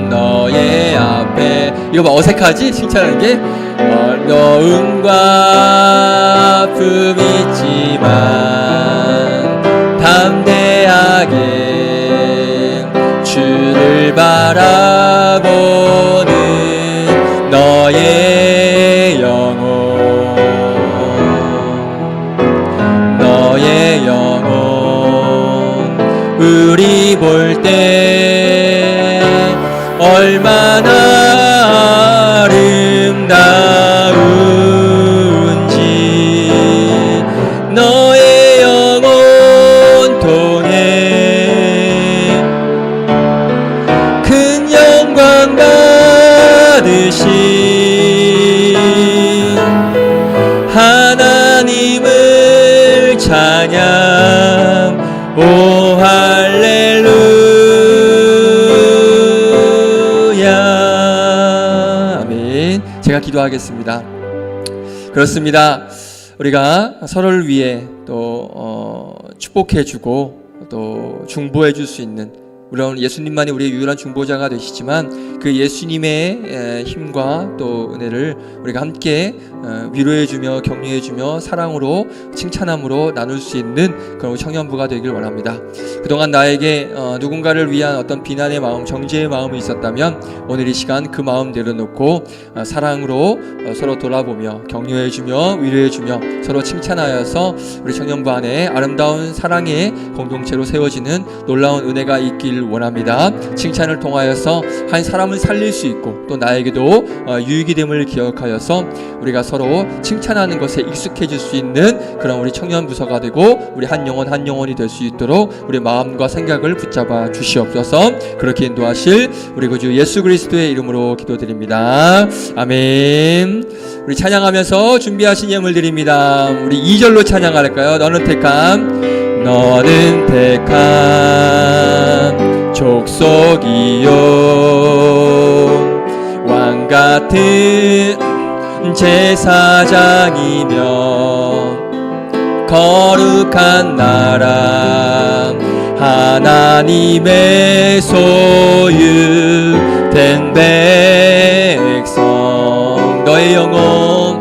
너의 앞에. 이거 봐, 어색하지? 칭찬하는 게. 어려움과 아픔 있지만 담대하게 주를 바라보는 너의 영혼, 너의 영혼, 우리 볼 때 얼마나 아름다운지 너의 영혼 통해 큰 영광 받으신 하나님을 찬양. 오 할렐루야. 아멘. 제가 기도하겠습니다. 그렇습니다. 우리가 서로를 위해 또 축복해주고 또 중보해줄 수 있는, 물론 예수님만이 우리의 유일한 중보자가 되시지만 그 예수님의 힘과 또 은혜를 우리가 함께 위로해주며 격려해주며 사랑으로 칭찬함으로 나눌 수 있는 그런 청년부가 되길 원합니다. 그동안 나에게 누군가를 위한 어떤 비난의 마음, 정죄의 마음이 있었다면 오늘 이 시간 그 마음 내려놓고 사랑으로 서로 돌아보며 격려해주며 위로해주며 서로 칭찬하여서 우리 청년부 안에 아름다운 사랑의 공동체로 세워지는 놀라운 은혜가 있길 원합니다. 칭찬을 통하여서 한 사람을 살릴 수 있고 또 나에게도 유익이 됨을 기억하여서 우리가 서로 칭찬하는 것에 익숙해질 수 있는 그런 우리 청년 부서가 되고 우리 한 영혼 한 영혼이 될 수 있도록 우리 마음과 생각을 붙잡아 주시옵소서. 그렇게 인도하실 우리 구주 예수 그리스도의 이름으로 기도드립니다. 아멘. 우리 찬양하면서 준비하신 예물 드립니다. 우리 2절로 찬양할까요? 너는 택함 족속 약속이요 왕 같은 제사장이며 거룩한 나라 하나님의 소유된 백성 너의 영혼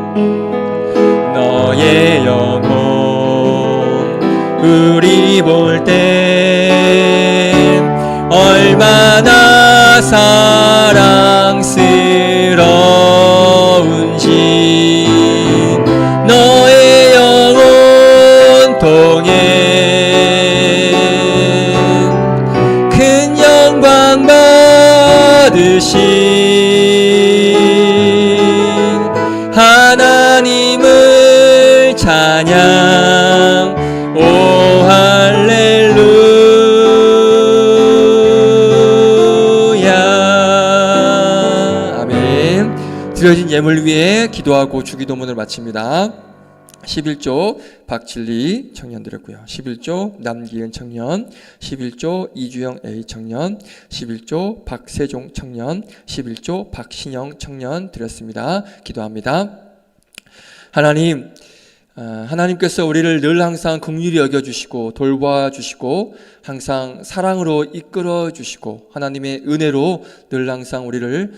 우리 볼 때 얼마나 사랑스러운지 너의 영혼 통해 큰 영광 받으신 하나님을 찬양 오 할렐루야 아멘. 드려진 예물 위에 기도하고 주기도문을 마칩니다. 11조 박진리 청년 드렸고요. 11조 남기은 청년, 11조 이주영 A 청년, 11조 박세종 청년, 11조 박신영 청년 드렸습니다. 기도합니다. 하나님께서 우리를 늘 항상 긍휼히 여겨주시고 돌봐주시고 항상 사랑으로 이끌어주시고 하나님의 은혜로 늘 항상 우리를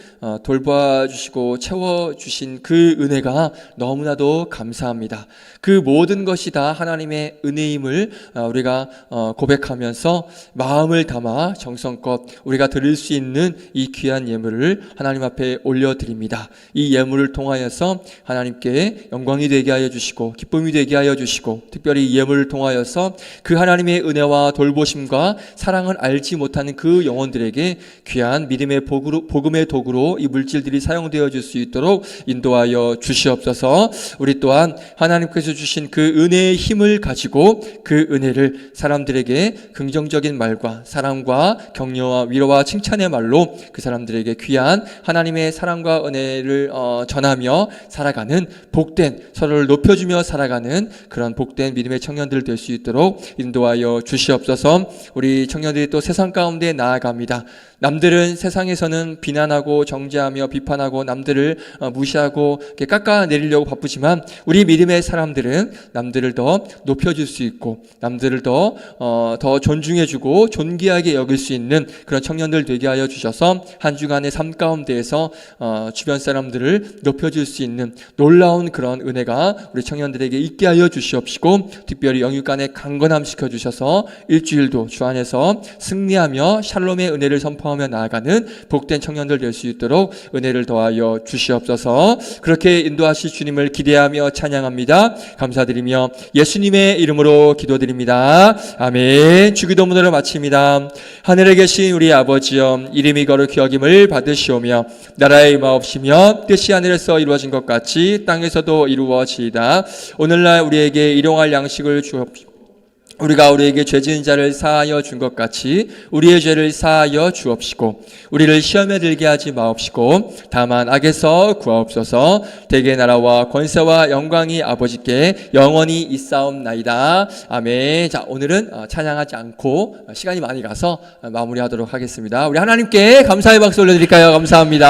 돌봐주시고 채워주신 그 은혜가 너무나도 감사합니다. 그 모든 것이 다 하나님의 은혜임을 우리가 고백하면서 마음을 담아 정성껏 우리가 드릴 수 있는 이 귀한 예물을 하나님 앞에 올려드립니다. 이 예물을 통하여서 하나님께 영광이 되게 하여 주시고 기쁨이 되게 하여 주시고 특별히 이 예물을 통하여서 그 하나님의 은혜와 돌보심과 사랑을 알지 못하는 그 영혼들에게 귀한 믿음의 복음의 도구로 이 물질들이 사용되어 줄 수 있도록 인도하여 주시옵소서. 우리 또한 하나님께서 주신 그 은혜의 힘을 가지고 그 은혜를 사람들에게 긍정적인 말과 사랑과 격려와 위로와 칭찬의 말로 그 사람들에게 귀한 하나님의 사랑과 은혜를 전하며 살아가는 복된 서로를 높여주며 살아가는 그런 복된 믿음의 청년들 될 수 있도록 인도하여 주시옵소서. 우리 청년들이 또 세상 가운데 나아갑니다. 남들은 세상에서는 비난하고 정죄하며 비판하고 남들을 무시하고 이렇게 깎아내리려고 바쁘지만 우리 믿음의 사람들은 남들을 더 높여줄 수 있고 남들을 더 존중해주고 존귀하게 여길 수 있는 그런 청년들 되게 하여 주셔서 한 주간의 삶 가운데에서 주변 사람들을 높여줄 수 있는 놀라운 그런 은혜가 우리 청년들에게 있게 하여 주시옵시고 특별히 영육간에 강건함 시켜주셔서 일주일도 주 안에서 승리하며 샬롬의 은혜를 선포하며 나아가는 복된 청년들 될 수 있도록 은혜를 더하여 주시옵소서. 그렇게 인도하실 주님을 기대하며 찬양합니다. 감사드리며 예수님의 이름으로 기도드립니다. 아멘. 주기도문으로 마칩니다. 하늘에 계신 우리 아버지여 이름이 거룩히 여김을 받으시오며 나라의 임하옵시며 뜻이 하늘에서 이루어진 것 같이 땅에서도 이루어지이다. 오늘날 우리에게 일용할 양식을 주옵시고 우리가 우리에게 죄 지은 자를 사하여 준 것 같이 우리의 죄를 사하여 주옵시고 우리를 시험에 들게 하지 마옵시고 다만 악에서 구하옵소서. 대개 나라와 권세와 영광이 아버지께 영원히 있사옵나이다. 아멘. 자, 오늘은 찬양하지 않고 시간이 많이 가서 마무리하도록 하겠습니다. 우리 하나님께 감사의 박수 올려드릴까요? 감사합니다.